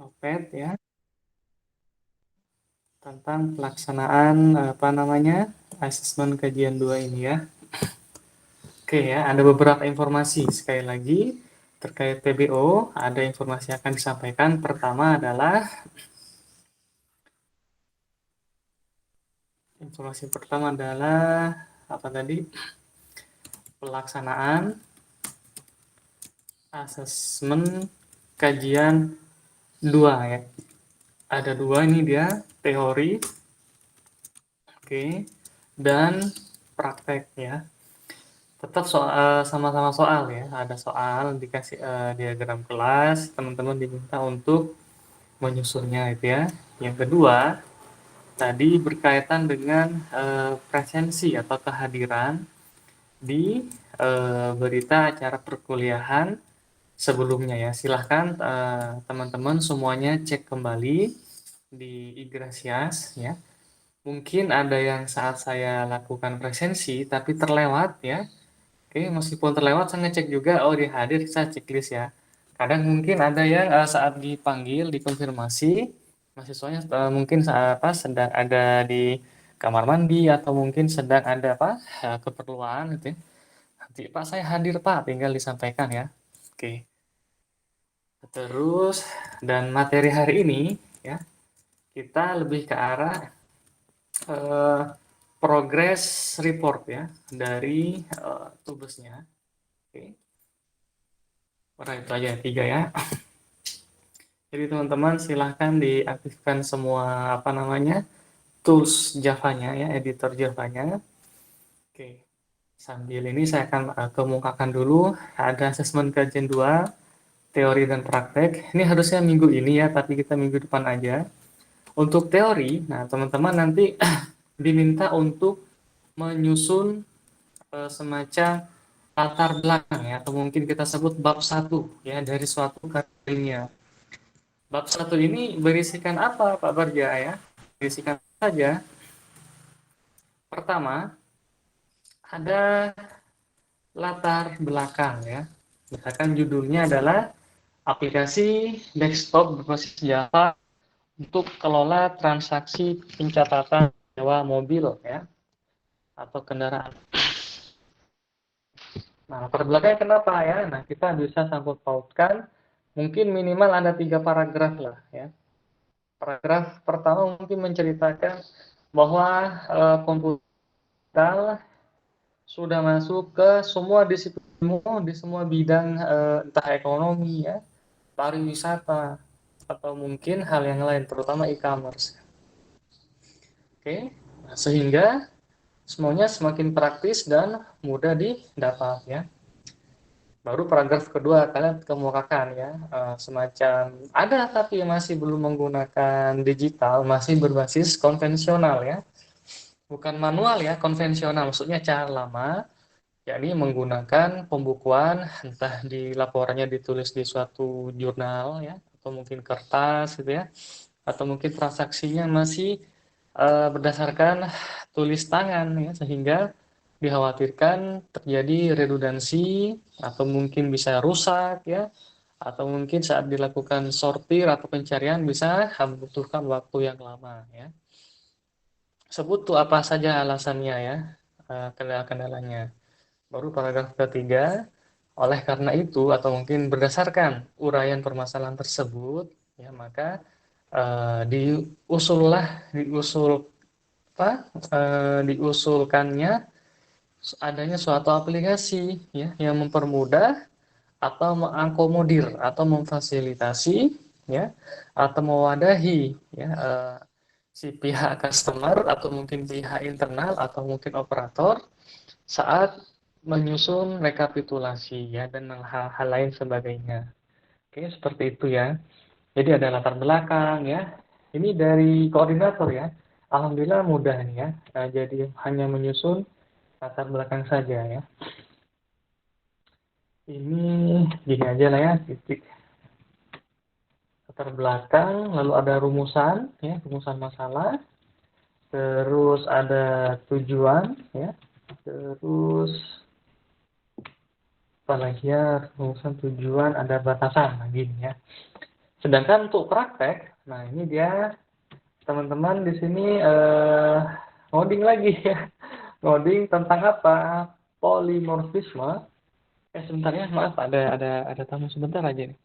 Opet ya, tentang pelaksanaan asesmen kajian 2 ini ya. Oke ya, ada beberapa informasi sekali lagi terkait PBO. Ada informasi yang akan disampaikan. Pertama adalah apa tadi? Pelaksanaan asesmen kajian 2 ya. Ada 2 ini dia, teori, oke, dan praktek ya. Tetap sama-sama soal ya, ada soal dikasih diagram kelas, teman-teman diminta untuk menyusunnya itu ya. Yang kedua, tadi berkaitan dengan presensi atau kehadiran di berita acara perkuliahan sebelumnya ya. Silahkan teman-teman semuanya cek kembali di Igrasias ya. Mungkin ada yang saat saya lakukan presensi tapi terlewat ya. Oke, meskipun terlewat saya ngecek juga, oh dia hadir, saya checklist ya. Kadang mungkin ada yang saat dipanggil, dikonfirmasi, mahasiswanya mungkin sedang ada di kamar mandi atau mungkin sedang ada keperluan gitu ya. Nanti Pak saya hadir Pak, tinggal disampaikan ya. Oke. Terus dan materi hari ini ya kita lebih ke arah eh, progress report ya dari tubesnya. Oke. Nah, itu aja 3 ya. Jadi teman-teman silahkan diaktifkan semua tools Java-nya ya, editor Java-nya. Oke. Sambil ini saya akan kemukakan dulu ada asesmen kajian 2, teori dan praktek. Ini harusnya minggu ini ya, tapi kita minggu depan aja. Untuk teori, nah teman-teman nanti diminta untuk menyusun semacam latar belakang ya, atau mungkin kita sebut bab 1 ya dari suatu kajiannya. Bab 1 ini berisikan apa Pak Barja ya? Berisikan saja. Pertama, ada latar belakang ya. Misalkan judulnya adalah aplikasi desktop berbasis Java untuk kelola transaksi pencatatan sewa mobil ya atau kendaraan. Nah, latar belakangnya kenapa ya? Nah, kita bisa sangkut pautkan mungkin minimal ada 3 paragraf lah ya. Paragraf pertama mungkin menceritakan bahwa komputer sudah masuk ke semua disiplin, di semua bidang entah ekonomi ya, pariwisata atau mungkin hal yang lain terutama e-commerce. Oke. Nah, sehingga semuanya semakin praktis dan mudah didapat ya. Baru paragraf kedua kalian kemukakan ya semacam ada tapi masih belum menggunakan digital, masih berbasis konvensional ya. Bukan manual ya, konvensional maksudnya cara lama, yakni menggunakan pembukuan entah di laporannya ditulis di suatu jurnal ya atau mungkin kertas gitu ya atau mungkin transaksinya masih berdasarkan tulis tangan ya sehingga dikhawatirkan terjadi redundansi atau mungkin bisa rusak ya atau mungkin saat dilakukan sortir atau pencarian bisa membutuhkan waktu yang lama ya. Sebut tuh apa saja alasannya ya, kendala-kendalanya. Baru paragraf ketiga, oleh karena itu atau mungkin berdasarkan uraian permasalahan tersebut, ya maka diusulkannya adanya suatu aplikasi ya yang mempermudah atau mengakomodir atau memfasilitasi ya atau mewadahi ya si pihak customer atau mungkin pihak internal atau mungkin operator saat menyusun rekapitulasi ya dan hal-hal lain sebagainya. Oke, seperti itu ya. Jadi ada latar belakang ya. Ini dari koordinator ya. Alhamdulillah mudah nih ya. Nah, jadi hanya menyusun latar belakang saja ya. Ini gini aja lah ya, titik latar belakang, lalu ada rumusan ya, rumusan masalah. Terus ada tujuan ya. Terus apa lagi ya, rumusan tujuan, ada batasan lagi ya. Sedangkan untuk praktek, nah ini dia teman-teman di sini ngoding lagi ya. Ngoding tentang apa? Polimorfisme. Sebentar ya, maaf ada tamu sebentar aja nih.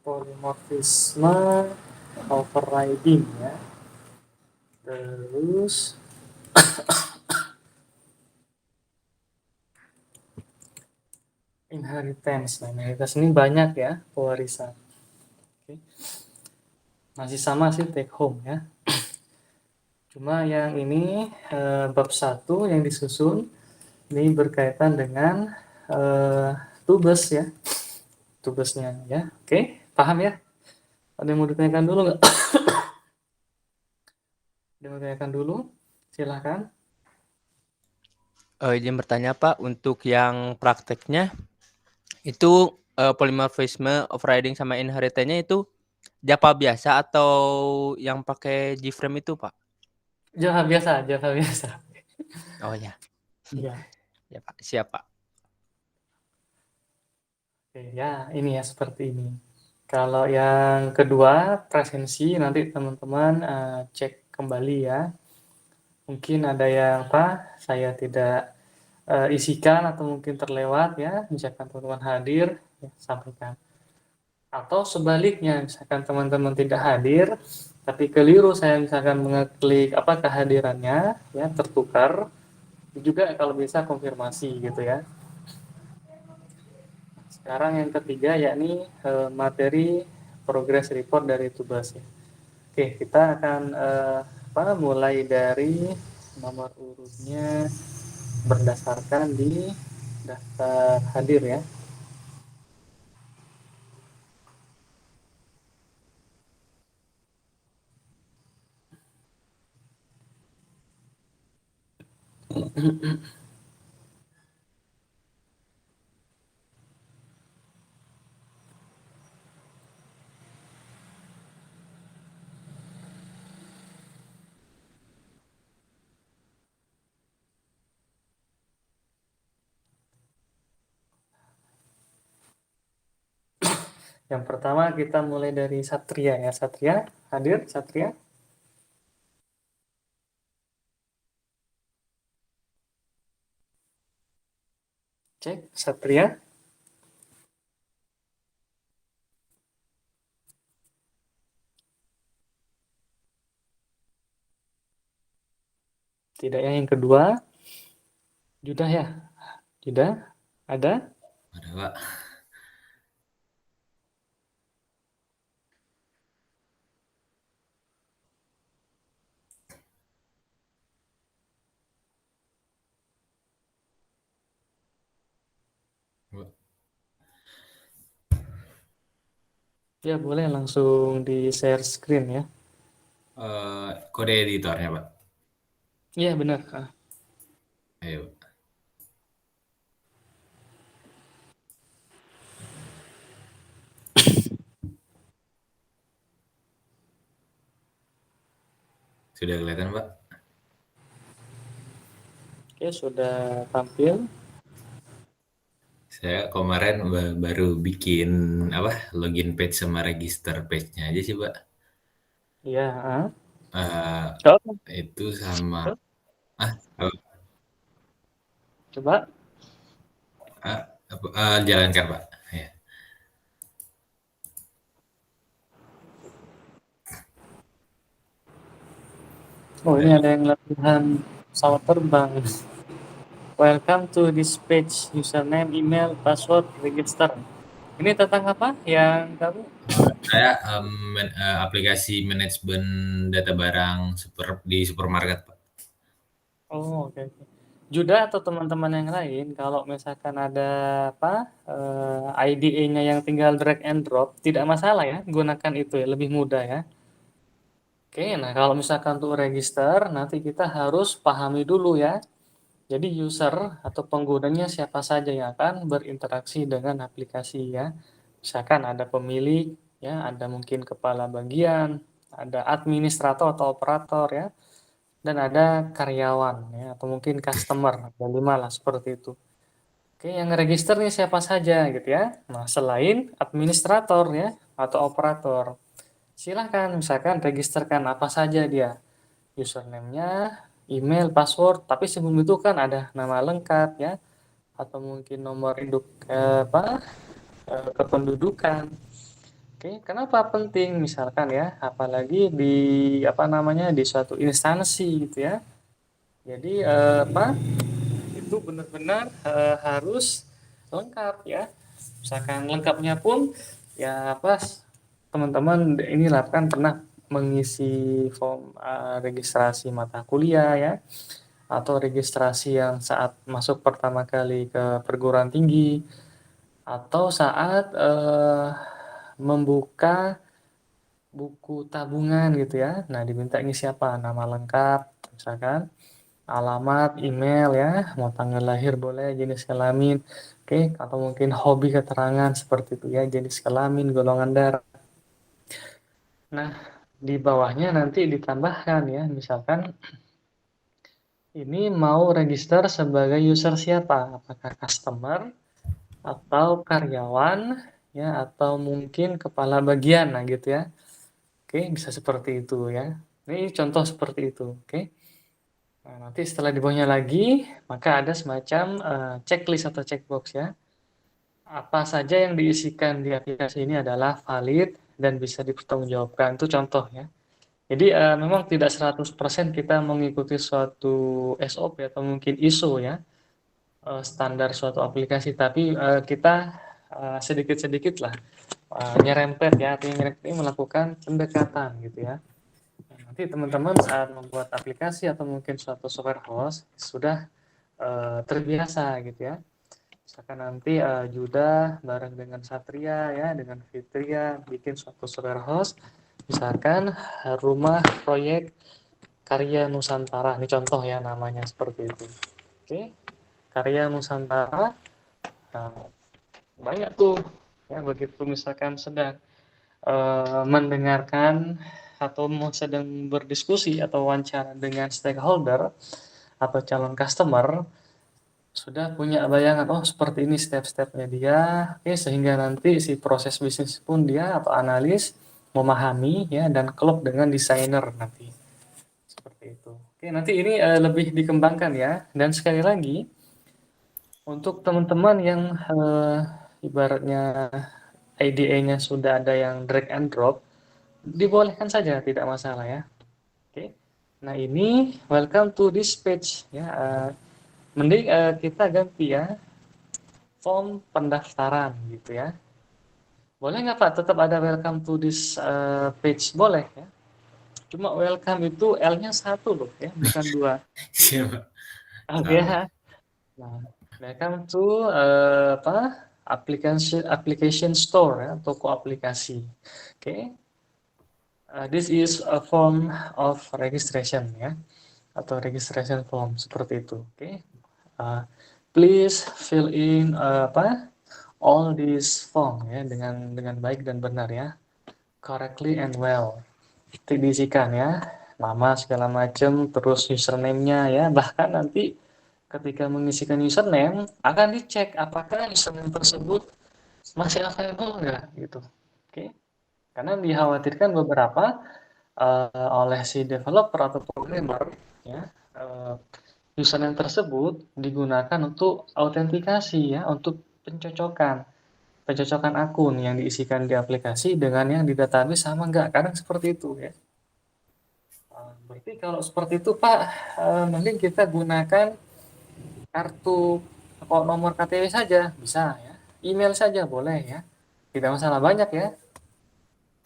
Polimorfisme overriding ya. Terus inheritance. Nah, inheritance ini banyak ya, pewarisan. Oke. Masih sama sih take home ya. Cuma yang ini bab 1 yang disusun ini berkaitan dengan tubes ya. Tubesnya ya. Oke, paham ya? Ada yang mau ditanyakan dulu nggak? Ada yang mau ditanyakan dulu? Silahkan. Izin bertanya Pak, untuk yang prakteknya itu polymorphisme, overriding sama inheritance-nya itu Java biasa atau yang pakai G-frame itu Pak? Java biasa, Java biasa. Oh ya, Ya. ya Pak, siap Pak. Oke, ya ini ya seperti ini. Kalau yang kedua, presensi nanti teman-teman cek kembali ya. Mungkin ada yang saya tidak isikan atau mungkin terlewat ya, misalkan teman-teman hadir, ya, sampaikan. Atau sebaliknya, misalkan teman-teman tidak hadir, tapi keliru saya misalkan mengeklik kehadirannya, ya tertukar, juga kalau bisa konfirmasi gitu ya. Sekarang yang ketiga yakni materi progress report dari tugas. Oke, kita akan mulai dari nomor urutnya berdasarkan di daftar hadir ya. Yang pertama kita mulai dari Satria ya. Satria, hadir Satria? Cek Satria. Tidak ya. Yang kedua, Judah ya. Judah, ada? Ada Pak. Pak. Ya boleh langsung di share screen ya. Kode editornya Pak. Iya benar. Ayo Pak. Sudah kelihatan Pak? Oke, sudah tampil. Saya kemarin baru bikin login page sama register page-nya aja sih Pak. Iya. Uh, itu sama Coba. Jalankan Pak. Ya. Oh ini ada yang latihan pesawat terbang. Welcome to this page, username, email, password, register. Ini tentang apa yang kamu? Saya aplikasi manajemen data barang di supermarket Pak. Oh oke. Judah atau teman-teman yang lain, kalau misalkan ada IDE-nya yang tinggal drag and drop, tidak masalah ya, gunakan itu ya, lebih mudah ya. Oke, nah kalau misalkan untuk register, nanti kita harus pahami dulu ya. Jadi user atau penggunanya siapa saja yang akan berinteraksi dengan aplikasi ya. Misalkan ada pemilik, ya, ada mungkin kepala bagian, ada administrator atau operator ya, dan ada karyawan ya, atau mungkin customer, ada 5 lah seperti itu. Oke, yang register nih siapa saja gitu ya. Nah, selain administrator ya atau operator, silahkan misalkan registerkan apa saja dia, username-nya, email, password, tapi sebelum itu kan ada nama lengkap ya, atau mungkin nomor induk kependudukan. Oke, kenapa penting misalkan ya, apalagi di di suatu instansi gitu ya. Jadi itu benar-benar harus lengkap ya. Misalkan lengkapnya pun ya teman-teman inilah kan pernah mengisi form registrasi mata kuliah ya, atau registrasi yang saat masuk pertama kali ke perguruan tinggi, atau saat membuka buku tabungan gitu ya. Nah, diminta ngisi apa? Nama lengkap, misalkan alamat, email ya, mau tanggal lahir boleh, jenis kelamin, oke, atau mungkin hobi keterangan seperti itu ya, jenis kelamin, golongan darah. Nah, di bawahnya nanti ditambahkan ya, misalkan ini mau register sebagai user siapa? Apakah customer atau karyawan ya, atau mungkin kepala bagian, nah gitu ya. Oke, bisa seperti itu ya. Ini contoh seperti itu, oke. Nah, nanti setelah di bawahnya lagi, maka ada semacam checklist atau checkbox ya. Apa saja yang diisikan di aplikasi ini adalah valid dan bisa dipertanggungjawabkan. Itu contoh ya. Jadi memang tidak 100% kita mengikuti suatu SOP atau mungkin ISO ya, standar suatu aplikasi, tapi kita sedikit-sedikit lah nyerempet ya, artinya nyerempet ini melakukan pendekatan gitu ya. Nah, nanti teman-teman saat membuat aplikasi atau mungkin suatu software host sudah terbiasa gitu ya. Misalkan nanti Judah bareng dengan Satria ya, dengan Fitria bikin suatu software host, misalkan rumah proyek karya Nusantara. Ini contoh ya namanya seperti itu. Oke, karya Nusantara. Nah, banyak tuh ya, begitu misalkan sedang mendengarkan atau sedang berdiskusi atau wawancara dengan stakeholder atau calon customer, sudah punya bayangan, oh seperti ini step-stepnya dia, oke, sehingga nanti si proses bisnis pun dia atau analis memahami ya, dan klop dengan desainer nanti seperti itu. Oke, nanti ini lebih dikembangkan ya, dan sekali lagi untuk teman-teman yang ibaratnya IDE-nya sudah ada yang drag and drop, dibolehkan saja, tidak masalah ya. Oke, nah ini welcome to this page ya. Mending kita ganti ya, form pendaftaran gitu ya. Boleh nggak Pak tetap ada welcome to this page? Boleh ya. Cuma welcome itu L-nya satu loh ya, bukan dua. Siapa? Oke Tahu. ya. Nah, welcome to application store ya, toko aplikasi. Oke. This is a form of registration ya, atau registration form seperti itu. Oke. Please fill in all this form ya, dengan baik dan benar ya, correctly and well. Diisikan ya, nama segala macam, terus username-nya ya, bahkan nanti ketika mengisikan username akan dicek apakah username tersebut masih available enggak gitu. Oke. Karena dikhawatirkan beberapa oleh si developer atau programmer ya, username tersebut digunakan untuk autentikasi ya, untuk pencocokan akun yang diisikan di aplikasi dengan yang di database sama enggak, kadang seperti itu ya. Berarti kalau seperti itu Pak, mending kita gunakan kartu atau nomor KTP saja bisa ya, email saja boleh ya, tidak masalah, banyak ya,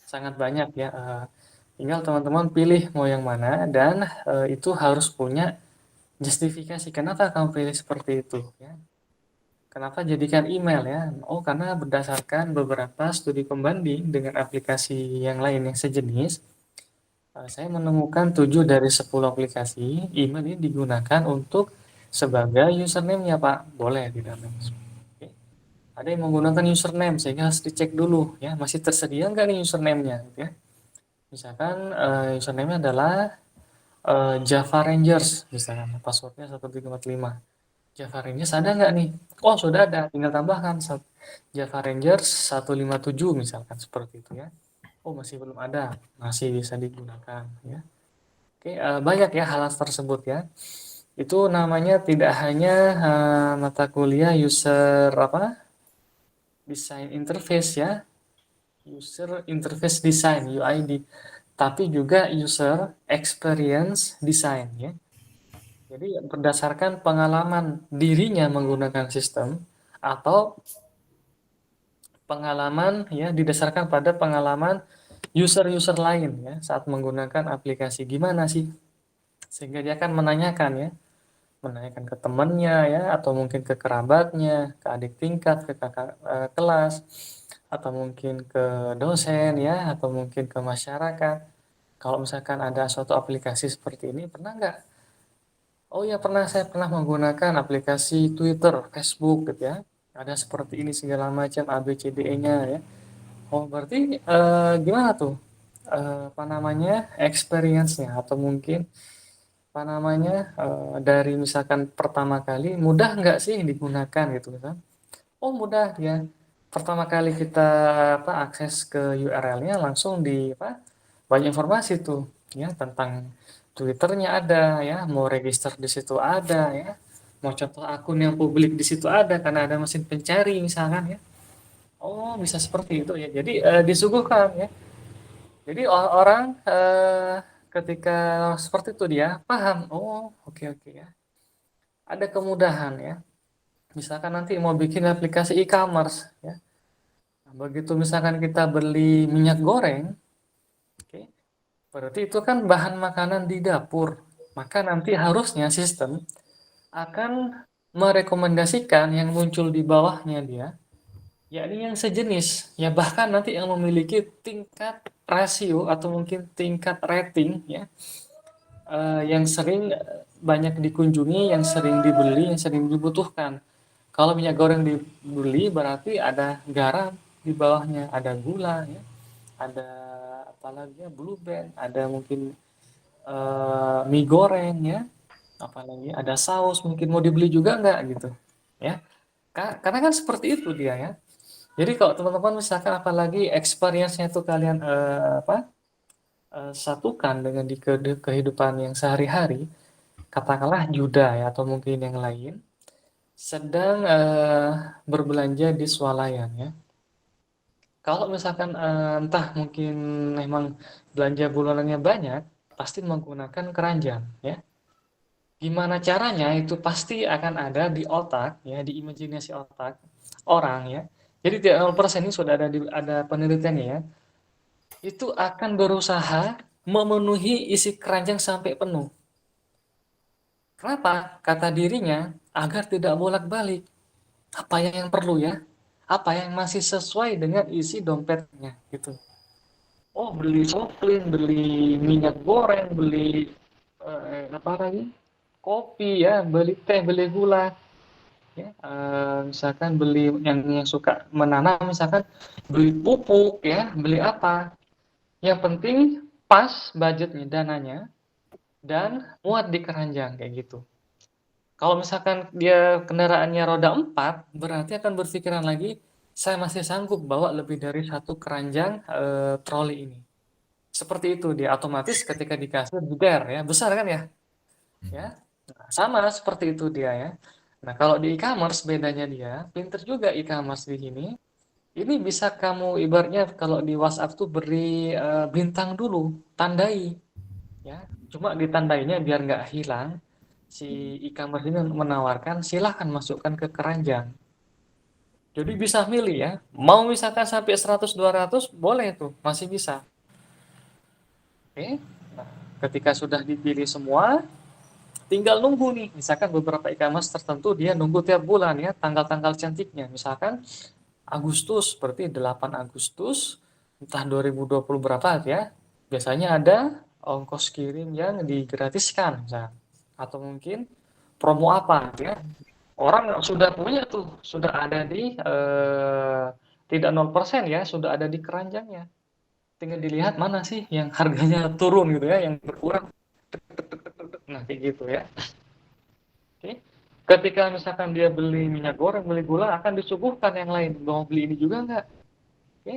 sangat banyak ya. Tinggal teman-teman pilih mau yang mana, dan itu harus punya justifikasi kenapa kamu pilih seperti itu ya. Kenapa jadikan email ya? Oh, karena berdasarkan beberapa studi pembanding dengan aplikasi yang lain yang sejenis, saya menemukan 7 dari 10 aplikasi email ini digunakan untuk sebagai username-nya, Pak. Boleh tidak? Oke. Ada yang menggunakan username sehingga harus dicek dulu ya, masih tersedia nggak nih username-nya gitu ya. Misalkan username-nya adalah Java Rangers, misalkan passwordnya 1345. Java Rangers ada nggak nih? Oh, sudah ada, tinggal tambahkan Java Rangers 157 misalkan seperti itu ya. Oh, masih belum ada, masih bisa digunakan ya. Oke, banyak ya hal tersebut ya. Itu namanya tidak hanya mata kuliah user design interface ya, user interface design UID, tapi juga user experience design ya. Jadi berdasarkan pengalaman dirinya menggunakan sistem atau pengalaman ya didasarkan pada pengalaman user-user lain ya saat menggunakan aplikasi gimana sih, sehingga dia akan menanyakan ke temannya ya atau mungkin ke kerabatnya, ke adik tingkat, ke kakak kelas, atau mungkin ke dosen ya atau mungkin ke masyarakat. Kalau misalkan ada suatu aplikasi seperti ini, pernah nggak? Oh ya pernah, saya pernah menggunakan aplikasi Twitter, Facebook gitu ya. Ada seperti ini segala macam ABCDE-nya ya. Oh berarti gimana tuh? Apa namanya experience-nya atau mungkin apa namanya dari misalkan pertama kali mudah nggak sih digunakan gitu kan? Oh mudah ya. Pertama kali kita akses ke URL-nya langsung banyak informasi tuh ya tentang Twitternya ada ya, mau register di situ ada ya, mau contoh akun yang publik di situ ada karena ada mesin pencari misalkan ya. Oh bisa seperti itu ya. Jadi disuguhkan ya. Jadi orang ketika seperti itu dia paham. Oh oke oke ya. Ada kemudahan ya. Misalkan nanti mau bikin aplikasi e-commerce ya. Nah, begitu misalkan kita beli minyak goreng, oke, berarti itu kan bahan makanan di dapur. Maka nanti harusnya sistem akan merekomendasikan yang muncul di bawahnya dia, yakni yang sejenis. Ya bahkan nanti yang memiliki tingkat rasio atau mungkin tingkat rating ya, yang sering banyak dikunjungi, yang sering dibeli, yang sering dibutuhkan. Kalau minyak goreng dibeli berarti ada garam di bawahnya, ada gula ya, ada apalagi ya blue band, ada mungkin mie goreng ya, apalagi ada saus mungkin mau dibeli juga nggak gitu ya. Karena kan seperti itu dia ya. Jadi kalau teman-teman misalkan apalagi experience-nya itu kalian satukan dengan di kehidupan yang sehari-hari, katakanlah Yuda ya atau mungkin yang lain sedang berbelanja di swalayan ya. Kalau misalkan entah mungkin memang belanja bulanannya banyak, pasti menggunakan keranjang ya. Gimana caranya itu pasti akan ada di otak ya, di imajinasi otak orang ya. Jadi tidak 0% ini sudah ada penelitiannya ya. Itu akan berusaha memenuhi isi keranjang sampai penuh. Kenapa? Kata dirinya agar tidak bolak-balik. Apa yang perlu ya? Apa yang masih sesuai dengan isi dompetnya gitu. Oh, beli softline, beli minyak goreng, beli apa lagi? Kopi ya, beli teh, beli gula. Ya, misalkan beli yang suka menanam, misalkan beli pupuk ya, beli apa? Yang penting pas budgetnya, dananya, dan muat di keranjang kayak gitu. Kalau misalkan dia kendaraannya roda 4, berarti akan berpikiran lagi, saya masih sanggup bawa lebih dari satu keranjang troli ini. Seperti itu dia otomatis ketika dikasih geder ya, besar kan ya? Ya. Nah, sama seperti itu dia ya. Nah, kalau di e-commerce bedanya dia, pinter juga e-commerce di sini. Ini bisa kamu ibaratnya kalau di WhatsApp tuh beri bintang dulu, tandai ya. Cuma ditandainya biar nggak hilang. Si e-commerce ini menawarkan silahkan masukkan ke keranjang. Jadi bisa milih ya. Mau misalkan sampai 100 200 boleh tuh, masih bisa. Oke. Nah, ketika sudah dipilih semua, tinggal nunggu nih. Misalkan beberapa e-commerce tertentu dia nunggu tiap bulan ya tanggal-tanggal cantiknya. Misalkan Agustus, berarti 8 Agustus entah 2020 berapa ya. Biasanya ada ongkos kirim yang digratiskan misalkan. Atau mungkin promo apa ya. Orang sudah punya tuh, sudah ada di tidak 0% ya, sudah ada di keranjangnya. Tinggal dilihat mana sih yang harganya turun gitu ya, yang berkurang. Nah, kayak gitu ya. Oke. Ketika misalkan dia beli minyak goreng, beli gula, akan disuguhkan yang lain. Mau beli ini juga nggak? Oke.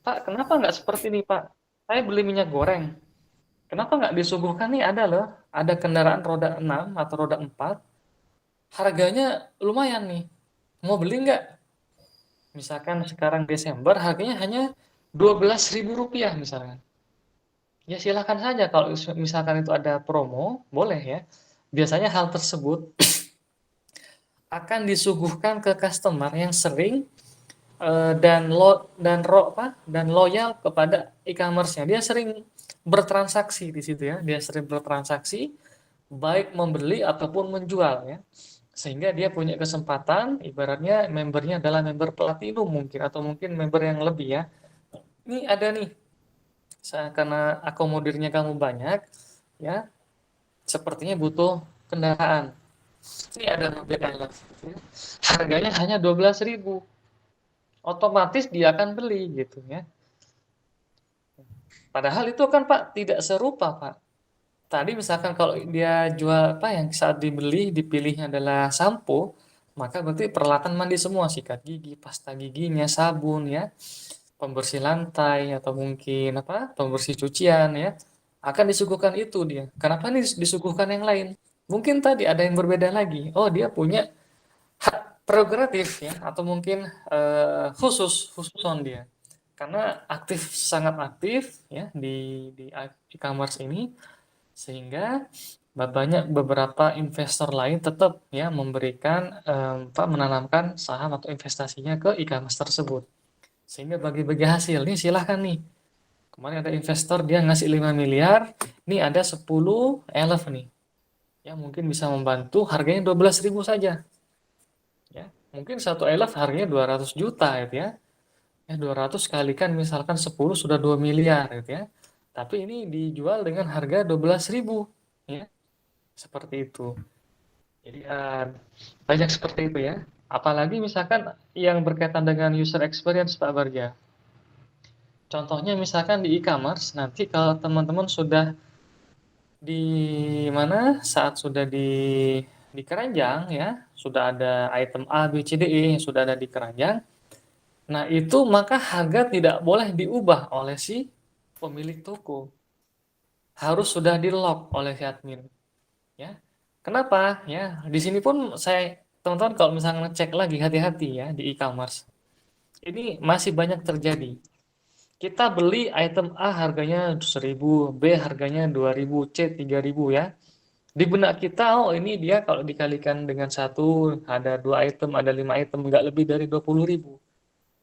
Pak, kenapa nggak seperti ini, Pak? Saya beli minyak goreng. Kenapa nggak disuguhkan nih? Ada loh. ada kendaraan roda 6 atau roda 4, harganya lumayan nih. Mau beli nggak? Misalkan sekarang Desember harganya hanya Rp12.000 misalkan. Ya silakan saja kalau misalkan itu ada promo, boleh ya. Biasanya hal tersebut akan disuguhkan ke customer yang sering dan loyal kepada e-commerce-nya. Dia sering bertransaksi di situ ya. Dia sering bertransaksi baik membeli ataupun menjual ya. Sehingga dia punya kesempatan, ibaratnya membernya adalah member platinum mungkin atau mungkin member yang lebih ya. Ini ada nih, karena akomodirnya kamu banyak ya, sepertinya butuh kendaraan. Ini ada mobil Elf, ya. Harganya hanya 12.000. Otomatis dia akan beli gitu ya. Padahal itu kan Pak tidak serupa Pak. Tadi misalkan kalau dia jual apa yang saat dibeli dipilihnya adalah sampo, maka berarti peralatan mandi semua, sikat gigi, pasta giginya, sabun ya, pembersih lantai atau mungkin apa, pembersih cucian ya, akan disuguhkan itu dia. Kenapa nih disuguhkan yang lain? Mungkin tadi ada yang berbeda lagi. Oh, dia punya hak prerogatif ya atau mungkin khusus on dia. Karena sangat aktif ya di e-commerce ini sehingga banyak beberapa investor lain tetap ya memberikan menanamkan saham atau investasinya ke e-commerce tersebut. Sehingga bagi-bagi hasil nih silahkan nih. Kemarin ada investor dia ngasih 5 miliar, nih ada 10 elef nih. Ya mungkin bisa membantu harganya 12.000 saja. Ya, mungkin satu elef harganya 200 juta gitu ya. Ya 200 kalikan misalkan 10 sudah 2 miliar gitu ya. Tapi ini dijual dengan harga 12.000 ya. Seperti itu. Jadi banyak seperti itu ya. Apalagi misalkan yang berkaitan dengan user experience Pak Barja. Contohnya misalkan di e-commerce, nanti kalau teman-teman sudah di mana saat sudah di keranjang ya, sudah ada item A, B, C, D, E yang sudah ada di keranjang. Nah, itu maka harga tidak boleh diubah oleh si pemilik toko. Harus sudah di-lock oleh si admin, ya. Kenapa? Ya, di sini pun teman-teman kalau misalnya ngecek lagi hati-hati ya di e-commerce. Ini masih banyak terjadi. Kita beli item A harganya 1.000, B harganya 2.000, C 3.000 ya. Di benak kita, oh ini dia kalau dikalikan dengan satu, ada 2 item, ada 5 item, nggak lebih dari 20.000.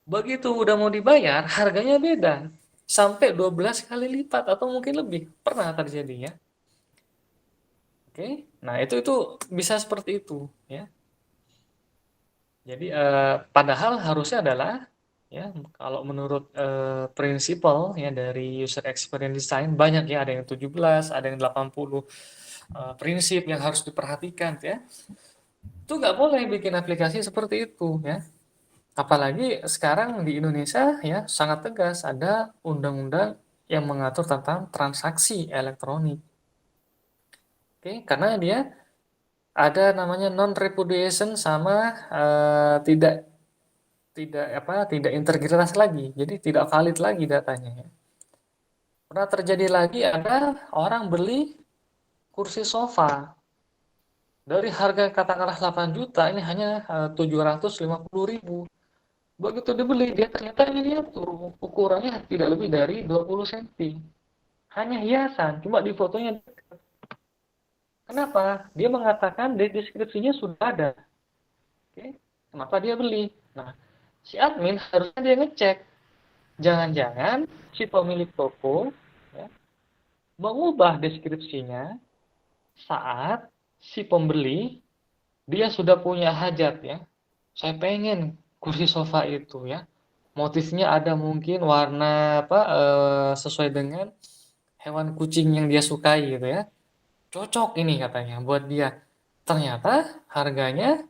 Begitu udah mau dibayar, harganya beda. Sampai 12 kali lipat atau mungkin lebih. Pernah terjadi ya. Oke, nah itu bisa seperti itu ya. Jadi padahal harusnya adalah ya kalau menurut prinsipal ya dari user experience design banyak ya, ada yang 17, ada yang 80 prinsip yang harus diperhatikan ya. Itu nggak boleh bikin aplikasi seperti itu ya. Apalagi sekarang di Indonesia ya sangat tegas ada undang-undang yang mengatur tentang transaksi elektronik. Oke, karena dia ada namanya non repudiation sama tidak integritas lagi. Jadi tidak valid lagi datanya ya. Pernah terjadi lagi ada orang beli kursi sofa dari harga katakanlah 8 juta ini hanya 750.000. Begitu dibeli dia ternyata miniatur, ukurannya tidak lebih dari 20 cm. Hanya hiasan, cuma di fotonya. Kenapa? Dia mengatakan di deskripsinya sudah ada. Oke, kenapa dia beli? Nah, si admin harusnya dia ngecek. Jangan-jangan si pemilik toko ya, mengubah deskripsinya saat si pembeli dia sudah punya hajat ya. Saya pengen kursi sofa itu ya. Motifnya ada mungkin warna sesuai dengan hewan kucing yang dia sukai gitu ya. Cocok ini katanya buat dia. Ternyata harganya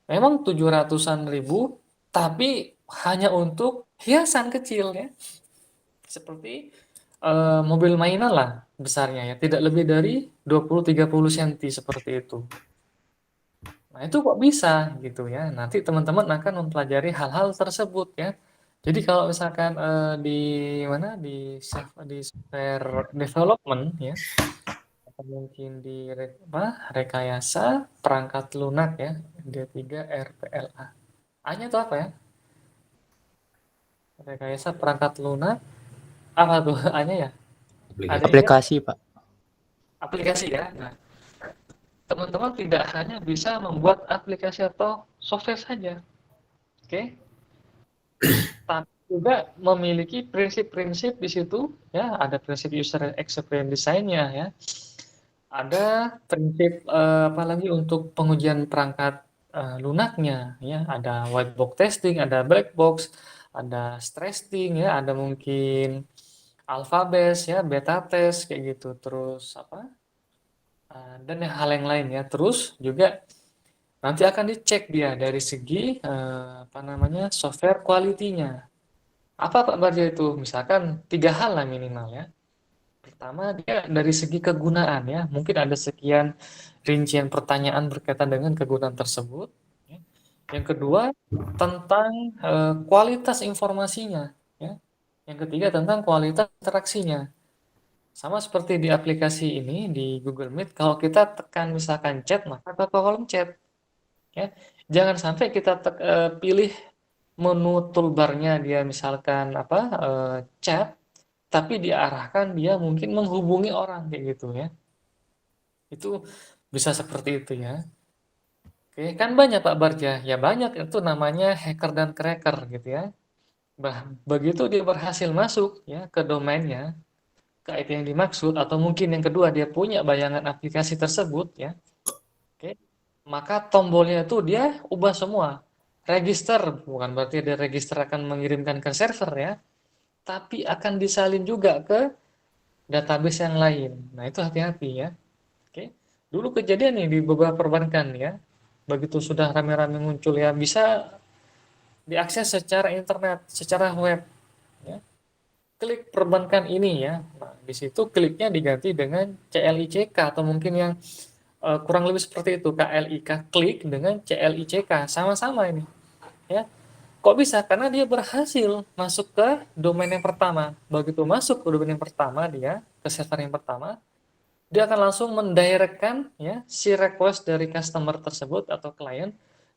memang 700-an ribu tapi hanya untuk hiasan kecil ya. Seperti mobil mainan lah besarnya ya, tidak lebih dari 20-30 cm seperti itu. Nah, itu kok bisa gitu ya. Nanti teman-teman akan mempelajari hal-hal tersebut ya. Jadi kalau misalkan di software development ya, atau mungkin di rekayasa perangkat lunak ya, D3 RPLA. A-nya itu apa ya? Rekayasa perangkat lunak apa tuh A-nya ya? Ada aplikasi. yang ingat? Aplikasi, Pak. Aplikasi ya. Nah, teman-teman tidak hanya bisa membuat aplikasi atau software saja, oke? Tapi juga memiliki prinsip-prinsip di situ ya, ada prinsip user experience design-nya ya. Ada prinsip apalagi untuk pengujian perangkat lunaknya ya, ada white box testing, ada black box, ada stress testing ya, ada mungkin alpha base ya, beta test kayak gitu. Terus apa? Dan hal yang lain ya. Terus juga nanti akan dicek dia dari segi apa namanya? Software quality-nya. Apa Pak Barja itu? Misalkan 3 hal lah minimal ya. Pertama, dia dari segi kegunaan ya, mungkin ada sekian rincian pertanyaan berkaitan dengan kegunaan tersebut. Ya. Yang kedua, tentang kualitas informasinya. Ya. Yang ketiga, tentang kualitas interaksinya. Sama seperti di aplikasi ini, di Google Meet, kalau kita tekan misalkan chat, maka ke kolom chat. Ya. Jangan sampai kita pilih menu toolbarnya dia misalkan apa chat, tapi diarahkan dia mungkin menghubungi orang kayak gitu ya. Itu bisa seperti itu ya. Oke, kan banyak Pak Barja. Ya banyak itu namanya hacker dan cracker gitu ya. Begitu dia berhasil masuk ya ke domainnya, ke IP yang dimaksud atau mungkin yang kedua dia punya bayangan aplikasi tersebut ya. Oke. Maka tombolnya itu dia ubah semua. Register bukan berarti dia register akan mengirimkan ke server ya, tapi akan disalin juga ke database yang lain. Nah, itu hati-hati ya. Oke. Dulu kejadian nih di beberapa perbankan ya. Begitu sudah rame-rame muncul ya, bisa diakses secara internet, secara web ya. Klik perbankan ini ya. Nah, di situ kliknya diganti dengan CLICK atau mungkin yang kurang lebih seperti itu, KLIK, klik dengan CLICK, sama-sama ini ya. Kok bisa? Karena dia berhasil masuk ke domain yang pertama. Begitu masuk ke domain yang pertama dia, ke server yang pertama, dia akan langsung mendirectkan ya si request dari customer tersebut atau klien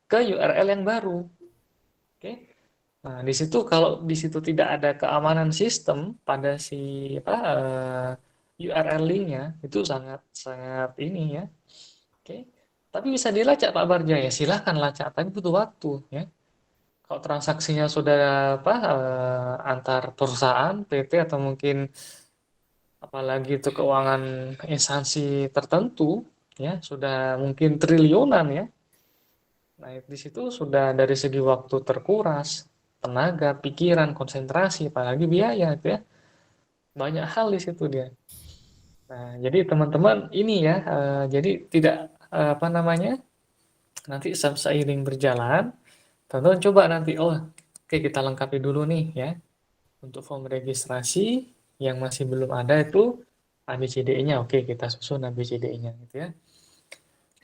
ke URL yang baru. Oke. Nah, di situ kalau di situ tidak ada keamanan sistem pada si apa URL linknya itu sangat sangat ini ya. Oke. Tapi bisa dilacak Pak Barja ya, silahkan lacak, tapi butuh waktu ya. Kalau transaksinya sudah apa antar perusahaan PT atau mungkin apalagi itu keuangan instansi tertentu ya sudah mungkin triliunan ya. Nah, di situ sudah dari segi waktu terkuras, tenaga, pikiran, konsentrasi, apalagi biaya itu ya. Banyak hal di situ dia. Nah, jadi teman-teman ini ya, jadi tidak apa namanya? Nanti seiring berjalan, teman-teman coba nanti oke kita lengkapi dulu nih ya. Untuk form registrasi yang masih belum ada itu ABCDE-nya, oke kita susun ABCDE-nya gitu ya.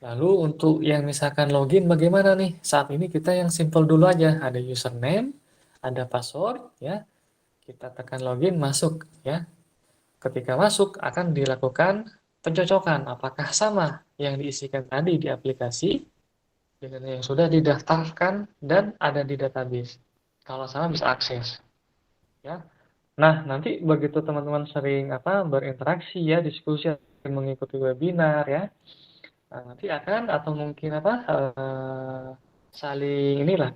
Lalu untuk yang misalkan login bagaimana nih? Saat ini kita yang simple dulu aja, ada username, ada password ya. Kita tekan login masuk ya. Ketika masuk akan dilakukan pencocokan apakah sama yang diisikan tadi di aplikasi dengan yang sudah didaftarkan dan ada di database. Kalau sama bisa akses ya. Nah, nanti begitu teman-teman sering berinteraksi ya, diskusi, mengikuti webinar ya. Nah, nanti akan atau mungkin saling inilah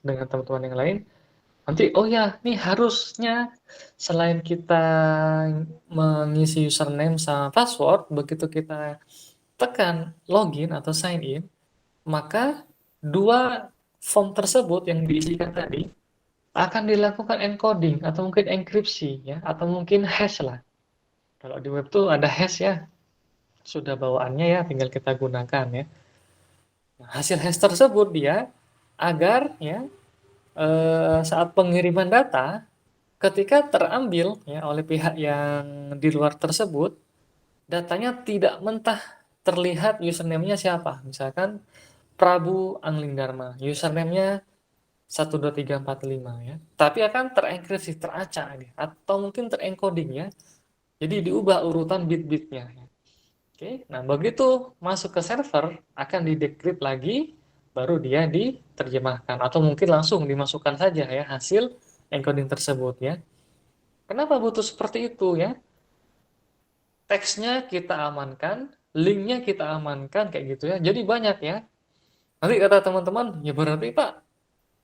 dengan teman-teman yang lain. Nanti oh ya, nih harusnya selain kita mengisi username sama password, begitu kita tekan login atau sign in, maka dua form tersebut yang diisikan tadi akan dilakukan encoding atau mungkin enkripsi ya, atau mungkin hash lah. Kalau di web tuh ada hash ya, sudah bawaannya ya, tinggal kita gunakan ya. Nah, hasil hash tersebut dia agar ya saat pengiriman data ketika terambil ya oleh pihak yang di luar tersebut, datanya tidak mentah terlihat username-nya siapa. Misalkan Prabu Angling Dharma, username-nya 12345 ya. Tapi akan terenkripsi, teracak ya, atau mungkin terencoding ya. Jadi diubah urutan bit-bitnya ya. Oke, nah begitu masuk ke server akan di-decrypt lagi, baru dia diterjemahkan atau mungkin langsung dimasukkan saja ya hasil encoding tersebut ya. Kenapa butuh seperti itu ya? Teksnya kita amankan, linknya kita amankan kayak gitu ya. Jadi banyak ya. Nanti kata teman-teman, ya berarti Pak,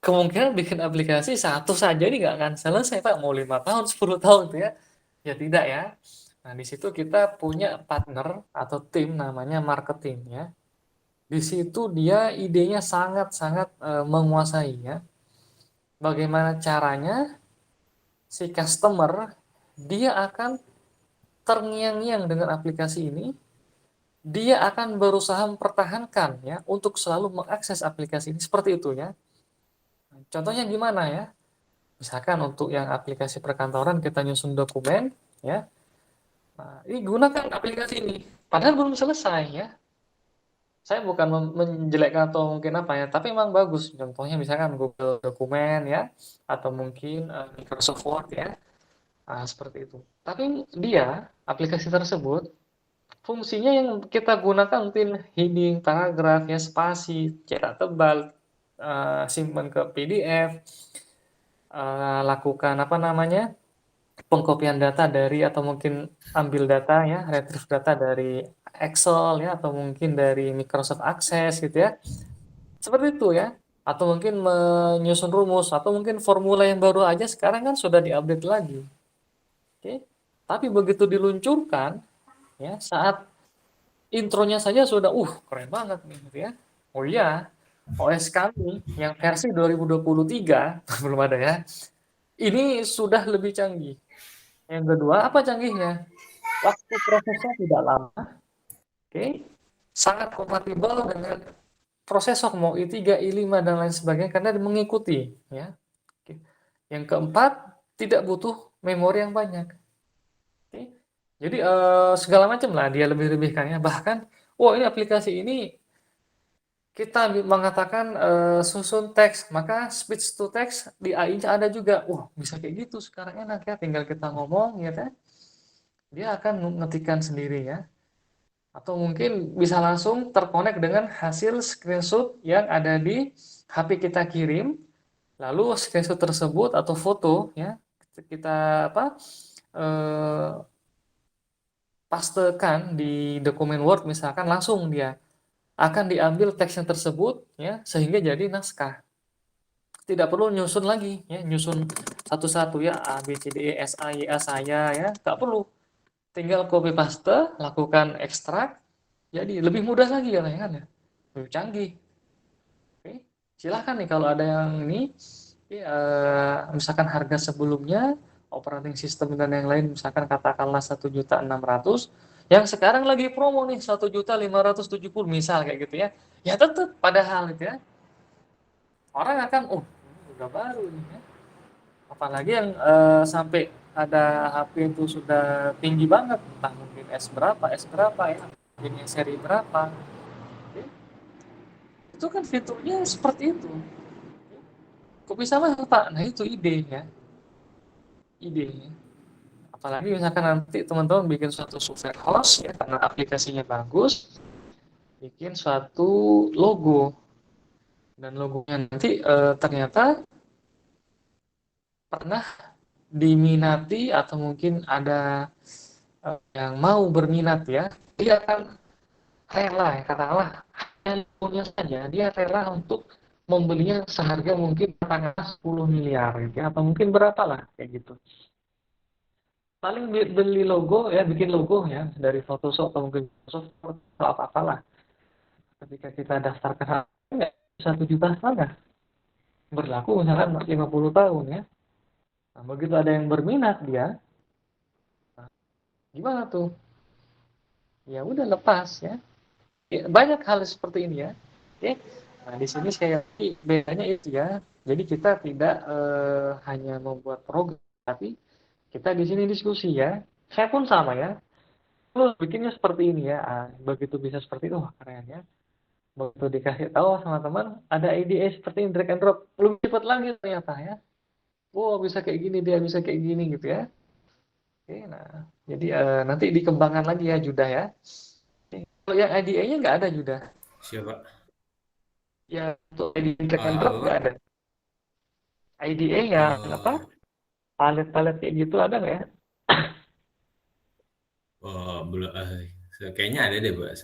kemungkinan bikin aplikasi satu saja ini nggak akan selesai Pak, mau 5 tahun, 10 tahun gitu ya. Ya tidak ya. Nah di situ kita punya partner atau tim namanya marketing ya. Di situ dia idenya sangat-sangat menguasai ya. Bagaimana caranya si customer dia akan terngiang-ngiang dengan aplikasi ini, dia akan berusaha mempertahankan ya untuk selalu mengakses aplikasi ini seperti itu ya. Contohnya gimana ya? Misalkan untuk yang aplikasi perkantoran kita nyusun dokumen ya. Nah, ini gunakan aplikasi ini. Padahal belum selesai ya. Saya bukan menjelekkan atau mungkin apa ya, tapi memang bagus. Contohnya misalkan Google Dokumen ya, atau mungkin Microsoft Word ya, nah, seperti itu. Tapi dia aplikasi tersebut fungsinya yang kita gunakan mungkin heading, paragraf ya, spasi, cetak tebal, simpan ke PDF, lakukan apa namanya pengkopian data dari atau mungkin ambil data ya, retrieve data dari Excel ya, atau mungkin dari Microsoft Access gitu ya. Seperti itu ya. Atau mungkin menyusun rumus atau mungkin formula yang baru aja sekarang kan sudah diupdate lagi. Oke. Tapi begitu diluncurkan ya, saat intronya saja sudah keren banget nih gitu ya. Oh iya, OS kami yang versi 2023 belum ada ya. Ini sudah lebih canggih. Yang kedua, apa canggihnya? Waktu prosesnya tidak lama, oke. Sangat kompatibel dengan prosesor mau i3, i5 dan lain sebagainya karena mengikuti ya. Oke. Yang keempat, tidak butuh memori yang banyak. Oke. Jadi segala macam lah dia lebih-lebihkannya. Bahkan, ini aplikasi ini kita mengatakan susun teks, maka speech to text di AI-nya ada juga. Bisa kayak gitu sekarang enak ya, tinggal kita ngomong ya kan. Dia akan ngetikkan sendiri ya. Atau mungkin bisa langsung terkonek dengan hasil screenshot yang ada di HP kita kirim, lalu screenshot tersebut atau foto ya kita eh, pastekan di dokumen Word misalkan, langsung dia akan diambil teksnya tersebut ya sehingga jadi naskah. Tidak perlu nyusun lagi ya, nyusun satu-satu ya A B C D E F A Y A saya ya, nggak perlu. Tinggal copy paste, lakukan ekstrak, jadi lebih mudah lagi ya kan ya, lebih canggih. Oke, silahkan nih kalau ada yang ini, misalkan harga sebelumnya, operating system dan yang lain, misalkan katakanlah 1.600.000, yang sekarang lagi promo nih 1.570.000 misal kayak gitu ya, ya tetap padahal itu ya, orang akan, ini udah baru nih ya. Apalagi yang sampai ada HP itu sudah tinggi banget, entah mungkin S berapa ya, ini seri berapa. Oke. Itu kan fiturnya seperti itu. Kok bisa mahal Pak? Nah itu idenya. Idenya. Apalagi misalkan nanti teman-teman bikin suatu software host ya, karena aplikasinya bagus, bikin suatu logo. Dan logonya nanti ternyata pernah diminati atau mungkin ada yang mau berminat ya, dia akan rela ya, katakanlah hanya logonya saja, dia rela untuk membelinya seharga mungkin katakanlah 10 miliar gitu ya, atau mungkin berapa lah kayak gitu. Paling beli logo ya, bikin logo ya dari Photoshop atau mungkin Microsoft atau apa-apalah. Ketika kita daftarkan harga 1 juta saja. Berlaku misalkan 50 tahun ya. Nah, begitu ada yang berminat dia, nah, gimana tuh? Ya udah lepas ya. Banyak hal seperti ini ya. Oke. Nah, di sini saya bedanya itu ya. Jadi kita tidak hanya membuat program, tapi kita di sini diskusi ya. Saya pun sama ya. Bikinnya seperti ini ya. Begitu bisa seperti itu, keren ya. Begitu dikasih tahu sama teman, ada IDE seperti ini, drag and drop. Lebih cepat lagi ternyata ya. Bisa kayak gini, dia bisa kayak gini gitu ya. Oke, nah. Jadi nanti dikembangkan lagi ya, Judah ya. Oke. Kalau yang IDE-nya nggak ada juga. Siapa? Yang untuk IDE drag and drop Apa nggak Pak? ada. IDE yang apa? Eh, Palet-palet kayak gitu ada nggak ya? oh, belum. Kayaknya ada deh Pak.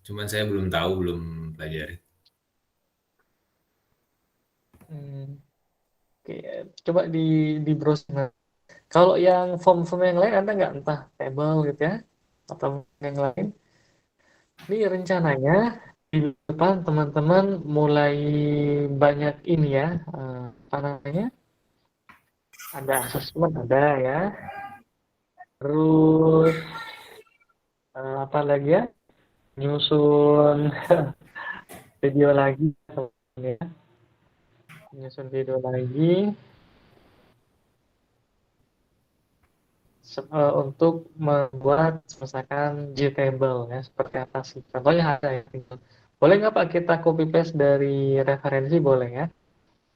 Cuman saya belum tahu, belum pelajari. Hmm, oke, coba di browsing. Kalau yang form-form yang lain ada nggak, entah table gitu ya, atau yang lain? Ini rencananya di depan teman-teman mulai banyak ini ya, apa namanya? Ada asesmen ada ya, terus apa lagi ya? Nyusun video lagi, ya. Nyusun video lagi untuk membuat misalkan Gtable ya, seperti apa sih? Contohnya ada ya. Boleh nggak Pak kita copy paste dari referensi, boleh ya?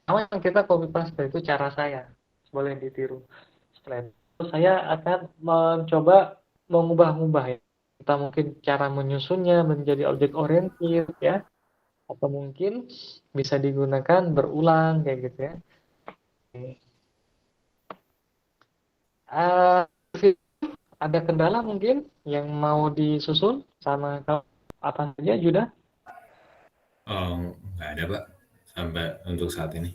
Sama yang kita copy paste itu cara saya, boleh ditiru. Setelah itu saya akan mencoba mengubah-ubah ya. Kita mungkin cara menyusunnya menjadi objek oriented ya, atau mungkin bisa digunakan berulang kayak gitu ya. Oke. Uh, ada kendala mungkin yang mau disusun sama kamu apa saja, Judah? Oh, nggak ada Pak sampai untuk saat ini.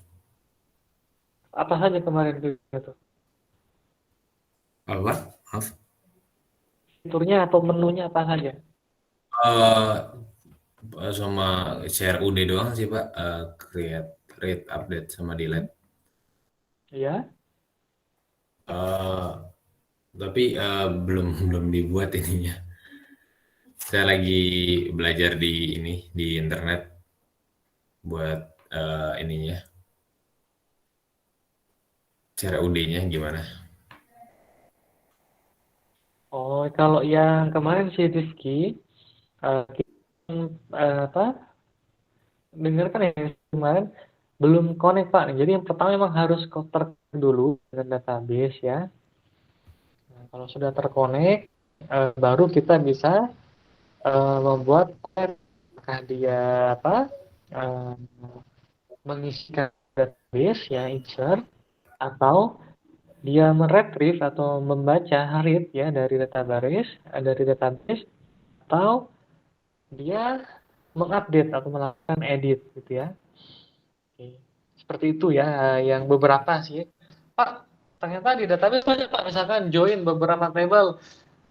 Apa saja kemarin itu? Apa Pak? Maaf. Fiturnya atau menunya apa saja? Eh, sama share UD doang sih Pak. Create, read, update sama delete. Ya. Eh, tapi belum belum dibuat ininya. Saya lagi belajar di ini di internet buat ininya, cara UD-nya gimana. Oh, kalau yang kemarin si Rizky, kita, apa, dengarkan yang kemarin belum connect Pak. Jadi yang pertama memang harus terconnect dulu dengan database ya. Nah, kalau sudah terconnect, baru kita bisa membuat query. Apakah dia apa, eh, mengisikan database ya, insert, atau dia meretrieve atau membaca read ya dari database, atau dia mengupdate atau melakukan edit gitu ya. Oke. Seperti itu ya, yang beberapa sih. Pak, ternyata di database banyak Pak, misalkan join beberapa table,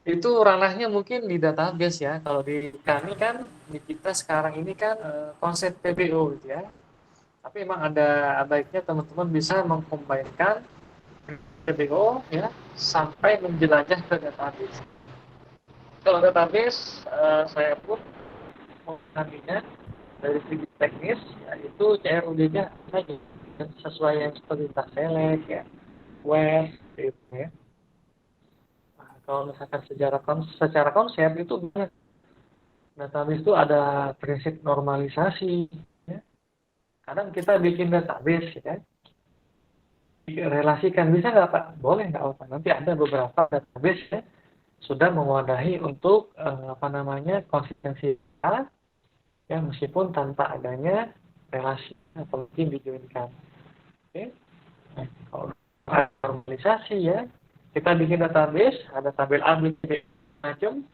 itu ranahnya mungkin di database ya. Kalau di kami kan, di kita sekarang ini kan konsep PBO gitu ya. Tapi emang ada baiknya teman-teman bisa mengkombinkan PBO ya sampai menjelajah ke database. Kalau database saya pun mengambilnya dari segi teknis, yaitu CRUD-nya saja sesuai yang seperti select ya, web gitu ya. Nah, kalau misalkan secara konsep itu banyak. Database itu ada prinsip normalisasi ya. Kadang kita bikin database ya, relasikan bisa nggak Pak? Boleh, nggak apa. Nanti ada beberapa database ya, sudah mewadahi untuk apa namanya, konsistensi data ya, meskipun tanpa adanya relasi atau mungkin dijoinkan. Oke. Nah, kalau ada normalisasi ya, kita bikin database, ada tabel A, B, C, macam.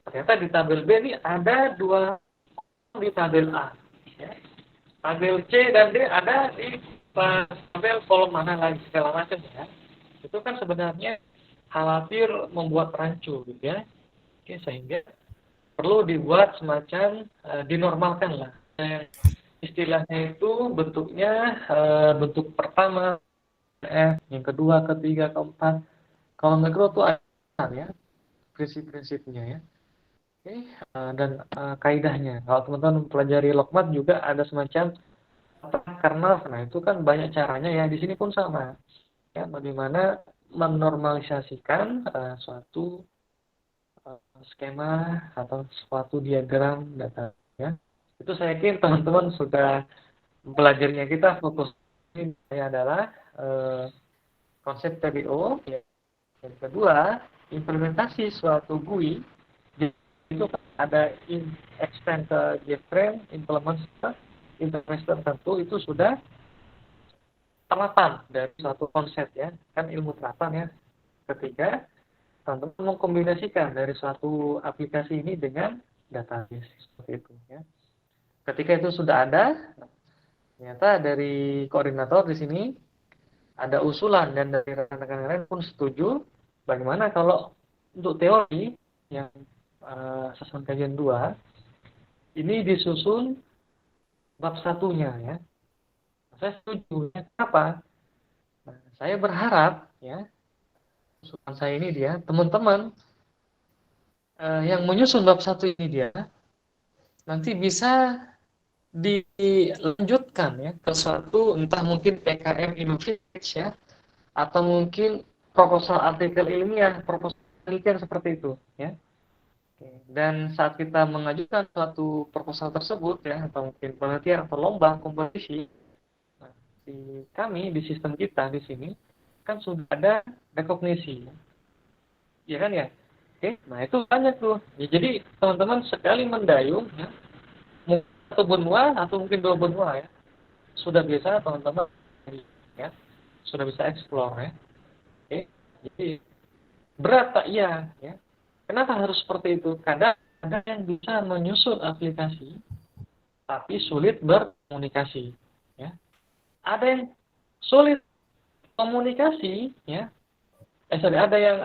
Ternyata di tabel B ini ada dua di tabel A. Ya. Tabel C dan D ada di tabel kolom mana lagi segala macam ya. Itu kan sebenarnya khawatir membuat rancu gitu ya. Oke, sehingga perlu dibuat semacam dinormalkan lah. Istilahnya itu bentuknya bentuk pertama F, yang kedua, ketiga, keempat. Kalau macro itu ada ya prinsip-prinsipnya ya. Oke, dan kaidahnya. Kalau teman-teman mempelajari Logmat juga ada semacam kernel. Nah, itu kan banyak caranya ya. Di sini pun sama. Ya, bagaimana menormalisasikan suatu skema atau suatu diagram data ya. Itu saya yakin teman-teman sudah belajarnya. Kita fokus ini adalah konsep TBO ya. Yang kedua, implementasi suatu GUI itu ada extend ke JFrame, implement ke interface tertentu, itu sudah terapan dari suatu konsep ya, kan ilmu terapan ya. Ketiga, teman-teman mengkombinasikan dari suatu aplikasi ini dengan database seperti itu ya. Ketika itu sudah ada, ternyata dari koordinator di sini ada usulan dan dari rekan-rekan lain pun setuju, bagaimana kalau untuk teori yang susunan kajian 2 ini disusun bab satunya ya. Saya setuju. Kenapa? Nah, saya berharap ya, usulan saya ini dia, teman-teman yang menyusun bab 1 ini dia nanti bisa dilanjutkan ya ke suatu entah mungkin PKM Innovate ya, atau mungkin proposal artikel ilmiah, proposal penelitian seperti itu ya. Dan saat kita mengajukan suatu proposal tersebut ya, atau mungkin penelitian atau lomba kompetisi, nah, di kami di sistem kita di sini kan sudah ada rekognisi, ya kan ya. Oke, nah itu banyak tuh. Ya, jadi teman-teman sekali mendayung ya, satu benua atau mungkin 2 benua ya, sudah bisa teman-teman ya, sudah bisa explore ya. Oke, jadi berat tak iya ya. Kenapa harus seperti itu? Kadang ada yang bisa menyusun aplikasi tapi sulit berkomunikasi ya. Ada yang sulit komunikasi ya. Ada yang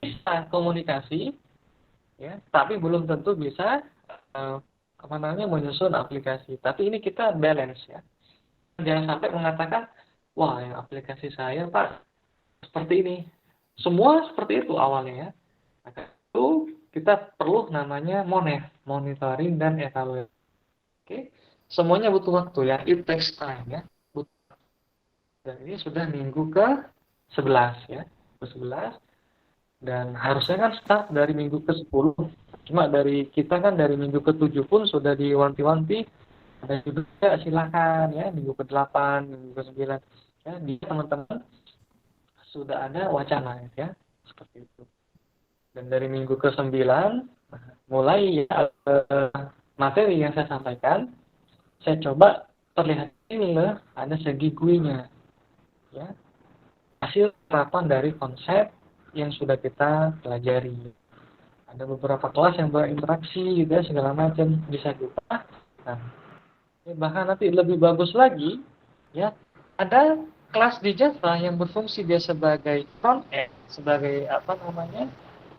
bisa komunikasi ya, tapi belum tentu bisa menyusun aplikasi. Tapi ini kita balance ya. Jangan sampai mengatakan, wah yang aplikasi saya Pak seperti ini. Semua seperti itu awalnya ya. Maka itu kita perlu namanya monitoring dan evaluasi. Oke, semuanya butuh waktu ya. It takes time ya. Dan ini sudah minggu ke-11 ya. Ke-11. Dan harusnya kan start dari minggu ke-10. Cuma dari kita kan dari minggu ke-7 pun sudah diwanti-wanti. Ada juga silakan ya, minggu ke-8, minggu ke-9. Ya, di teman-teman sudah ada wacana ya. Seperti itu. Dan dari minggu ke-9 mulai ya, materi yang saya sampaikan, saya coba terlihat ini loh, ada segi GUI-nya. Ya. Hasil terapan dari konsep yang sudah kita pelajari. Ada beberapa kelas yang berinteraksi juga segala macam bisa kita. Nah, bahkan nanti lebih bagus lagi ya, ada kelas di Java yang berfungsi dia sebagai front end, sebagai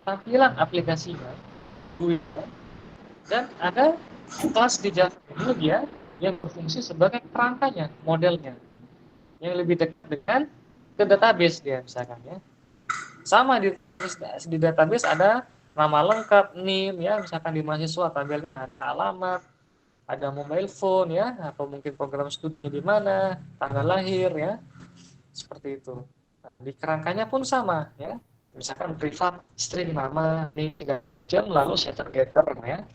tampilan aplikasinya, dan ada kelas di Java ini dia yang berfungsi sebagai kerangkanya, modelnya, yang lebih dekat dengan ke database dia misalkan ya. Sama di database ada nama lengkap, NIM ya, misalkan di mahasiswa tabelnya ada alamat, ada mobile phone ya, atau mungkin program studi di mana, tanggal lahir ya, seperti itu. Nah, di kerangkanya pun sama ya. Misalkan privat string nama ini 3 jam lalu setter getter ya,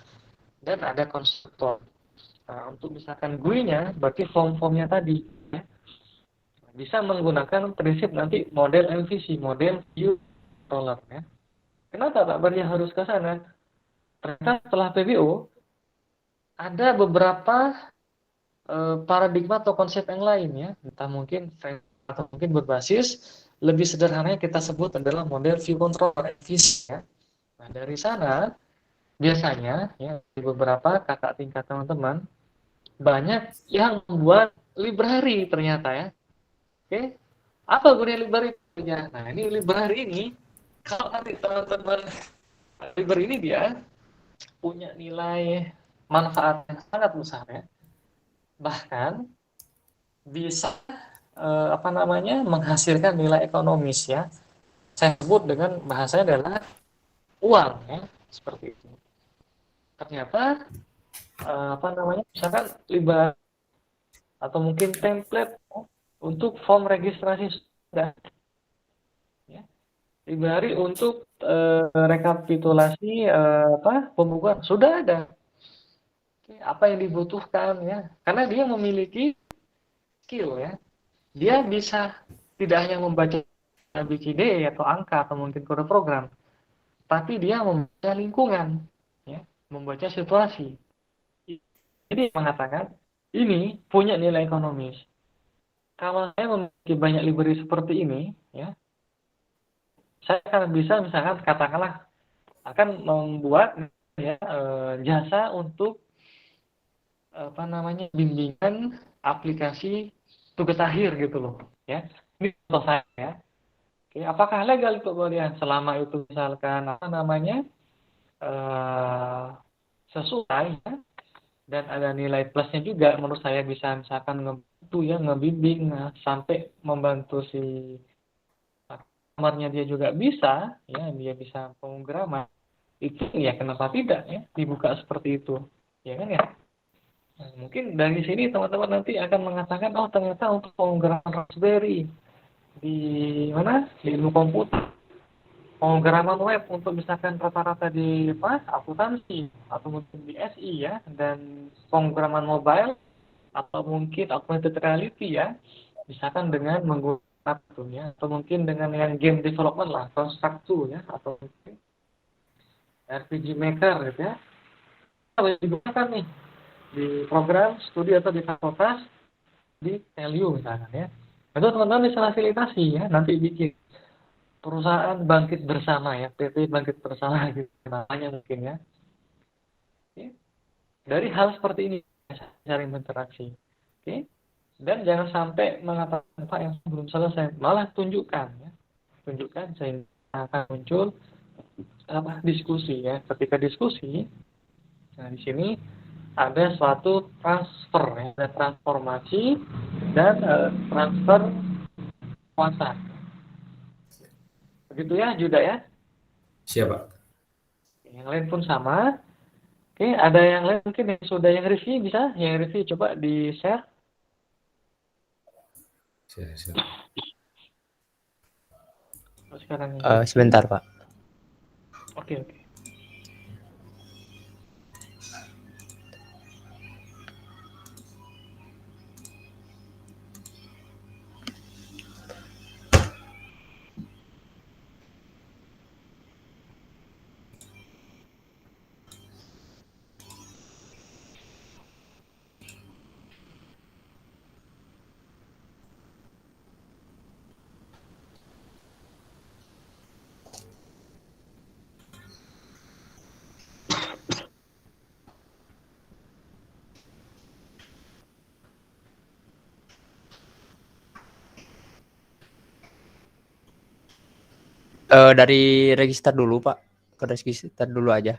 dan ada konstruktor. Nah, untuk misalkan GUI-nya berarti form-formnya tadi ya. Bisa menggunakan prinsip nanti model MVC, model view controller ya. Kenapa Pak Barnya harus ke sana? Ternyata setelah PBO ada beberapa paradigma atau konsep yang lain ya, entah mungkin atau mungkin berbasis lebih sederhananya kita sebut adalah model view controller MVC ya. Nah, dari sana biasanya ya di beberapa kakak tingkat teman-teman banyak yang membuat library ternyata ya. Oke. Apa gunanya library-nya? Nah, ini library ini kalau nanti teman-teman library ini dia punya nilai manfaat yang sangat besar ya. Bahkan bisa menghasilkan nilai ekonomis ya. Saya sebut dengan bahasanya adalah uang ya, seperti itu. Ternyata misalkan library atau mungkin template untuk form registrasi sudah ya. Library untuk rekapitulasi pembukuan sudah ada. Oke, apa yang dibutuhkan ya? Karena dia memiliki skill ya. Dia bisa tidak hanya membaca ABCD atau angka atau mungkin kode program, tapi dia membaca lingkungan ya. membaca situasi. Jadi mengatakan ini punya nilai ekonomis. Kalau saya memiliki banyak library seperti ini, ya, saya akan bisa misalkan katakanlah akan membuat ya, jasa untuk apa namanya bimbingan aplikasi tugas akhir gitu loh, ya. Ini contoh saya. Ya. Oke, apakah legal itu kemudian selama itu misalkan apa namanya sesuai ya, dan ada nilai plusnya juga menurut saya bisa misalkan ngebantu ya ngebimbing sampai membantu si kamarnya dia juga bisa ya dia bisa pemrograman itu ya kenapa tidak ya dibuka seperti itu ya kan ya. Nah, mungkin dari sini teman-teman nanti akan mengatakan oh ternyata untuk pemrograman Raspberry di mana di ilmu komputer pemrograman web untuk misalkan rata-rata di apa akuntansi atau mungkin di SI ya dan pemrograman mobile atau mungkin augmented reality ya misalkan dengan menggunakan ya atau mungkin dengan yang game development lah Construct 2 ya atau mungkin RPG Maker gitu ya boleh digunakan nih di program studi atau di fakultas di TLU misalkan ya itu teman-teman bisa fasilitasi ya nanti bikin perusahaan bangkit bersama ya PT bangkit bersama gitu namanya mungkin ya. Oke. Dari hal seperti ini saling berinteraksi oke dan jangan sampai mengatakan Pak yang belum selesai malah tunjukkan ya tunjukkan sehingga akan muncul apa diskusi ya ketika diskusi nah di sini ada suatu transfer ya ada transformasi dan transfer kuasa begitu ya Juda ya. Siapa? Yang lain pun sama. Oke, ada yang lain mungkin yang sudah yang review bisa? Yang review coba di-share. Siapa? Oh, sekarang Sebentar, Pak. Oke. Dari register dulu, Pak. Ke register dulu aja.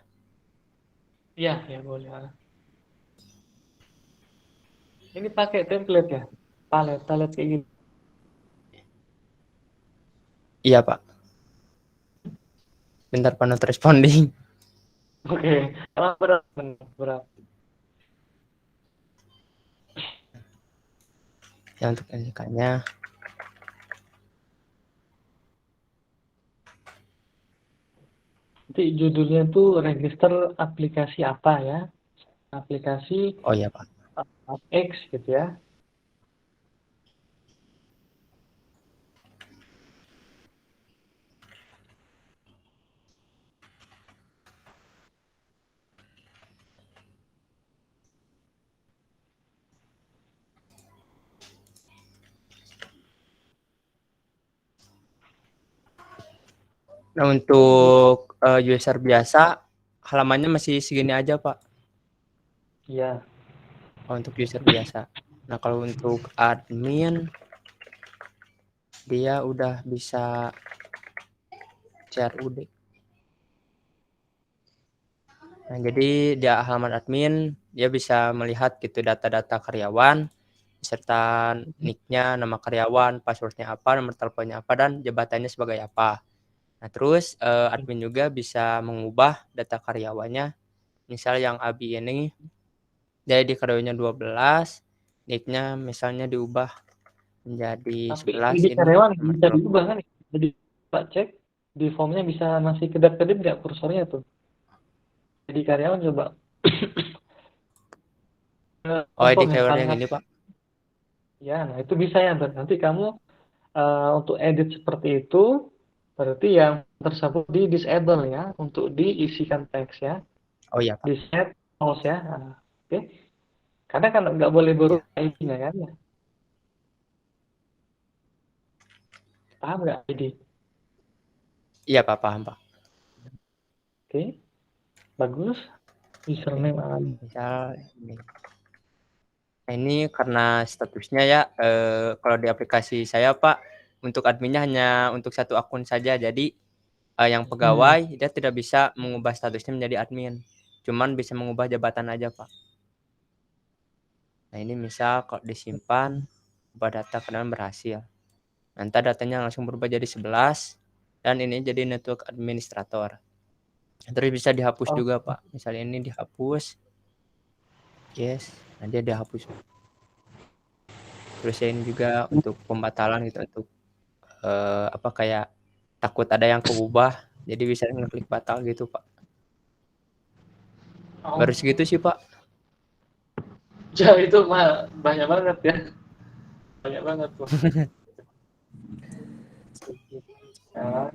Iya, ya boleh. Ini pakai template ya? Palet kayak gini. Iya, Pak. Bentar, Pak, not responding. Oke, berat. Ya, untuk NK-nya. Nanti judulnya tuh register aplikasi apa ya? Aplikasi Oh iya, Pak. X gitu ya. Nah, untuk user biasa, halamannya masih segini aja, Pak. Iya. Oh, untuk user biasa. Nah, kalau untuk admin, dia udah bisa CRUD. Nah, jadi dia halaman admin, dia bisa melihat gitu data-data karyawan, beserta nick-nya, nama karyawan, password-nya apa, nomor teleponnya apa, dan jabatannya sebagai apa. Nah, terus admin juga bisa mengubah data karyawannya. Misal yang Abi ini, jadi karyawannya 12, nick-nya misalnya diubah menjadi Tapi 11 di ini. karyawan bisa diubah kan? Jadi Pak cek di formnya bisa masih kedap-kedip nggak kursornya tuh? Jadi karyawan coba. Oh, di Form yang karyawan paling yang ini, Pak. ya, nah itu bisa ya. Nanti kamu untuk edit seperti itu, berarti yang tersebut di disable ya, untuk diisikan teks ya. Oh iya, Pak. di set mouse ya. Nah, oke. Karena kan nggak boleh Ya. berubah ID-nya kan ya. Paham nggak ID? Iya, Pak, paham, Pak. Oke, bagus. Oke. Username Misal ini. Nah, ini karena statusnya ya, kalau di aplikasi saya, Pak, untuk adminnya hanya untuk satu akun saja. Jadi, yang pegawai dia tidak bisa mengubah statusnya menjadi admin. Cuman bisa mengubah jabatan aja, Pak. Nah, ini misal kalau disimpan, ubah data kemudian berhasil. Nanti datanya langsung berubah jadi 11 dan ini jadi network administrator. Terus bisa dihapus Oh, juga, Pak. Misalnya ini dihapus. Yes, nah dia dihapus. Terus ini juga untuk pembatalan gitu, untuk apa kayak takut ada yang keubah, jadi bisa ngeklik batal gitu, Pak. oh, Baru segitu sih, Pak. ya itu mah banyak banget ya. Banyak banget tuh. Nah,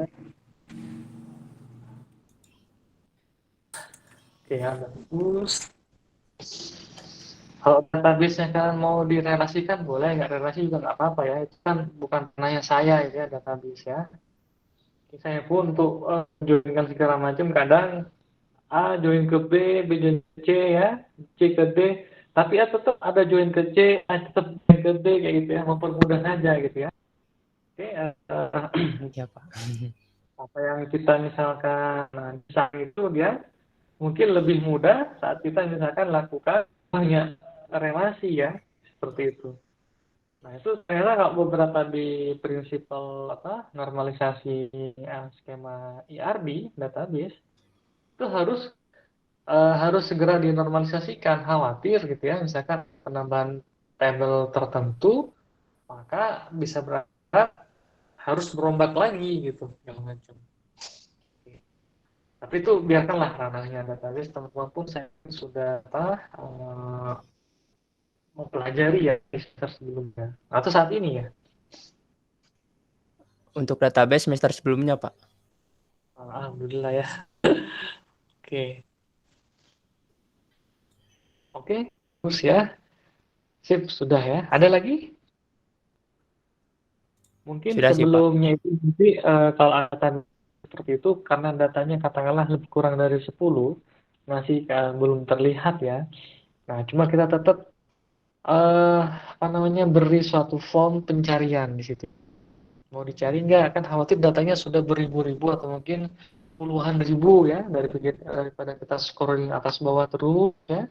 oke, ya, bagus. Kalau database-nya kan mau direlasikan boleh, nggak relasi juga nggak apa-apa ya. Itu kan bukan ranahnya saya itu ya database ya. Saya pun untuk joinkan segala macam kadang A join ke B, B join ke C ya, C ke D. Tapi ya tetap ada join ke C, A tetap join ke D kayak gitu ya, mempermudah saja gitu ya. Oke, Iya, Pak. apa yang kita misalkan bisa itu dia mungkin lebih mudah saat kita misalkan lakukan banyak relasi ya, seperti itu. Nah, itu ternyata kalau beberapa di prinsipal apa normalisasi skema ERB database itu harus segera dinormalisasikan, khawatir gitu ya, misalkan penambahan tabel tertentu maka bisa berat harus berombak lagi gitu segala macam. Tapi itu biarkanlah ranahnya database, teman-teman pun saya sudah mempelajari ya di semester sebelumnya atau saat ini ya. Untuk database semester sebelumnya, Pak. Alhamdulillah ya. Oke, oke, terus ya, sip sudah ya. Ada lagi? Mungkin Sudah sih, Pak. sebelumnya itu nanti kalau akan seperti itu karena datanya katakanlah lebih kurang dari 10 masih belum terlihat ya. Nah, cuma kita tetap apa namanya beri suatu form pencarian di situ. Mau dicari nggak? Kan khawatir datanya sudah beribu-ribu atau mungkin puluhan ribu ya daripada kita scrolling atas bawah terus ya.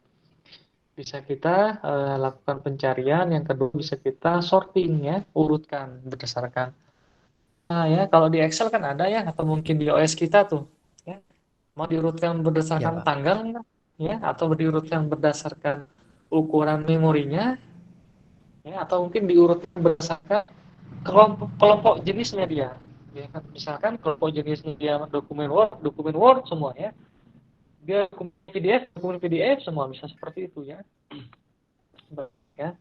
Bisa kita lakukan pencarian. Yang kedua bisa kita sorting ya, urutkan berdasarkan. Nah ya, kalau di Excel kan ada ya, atau mungkin di OS kita tuh, ya, mau diurutkan Iya, berdasarkan Pak. tanggal, ya, atau diurutkan berdasarkan ukuran memorinya, ya, atau mungkin diurutkan berdasarkan kelompok kelompok jenisnya dia. Ya, kan? Misalkan kelompok jenisnya dia dokumen Word semua ya, dia dokumen PDF semua bisa seperti itu ya. Ya,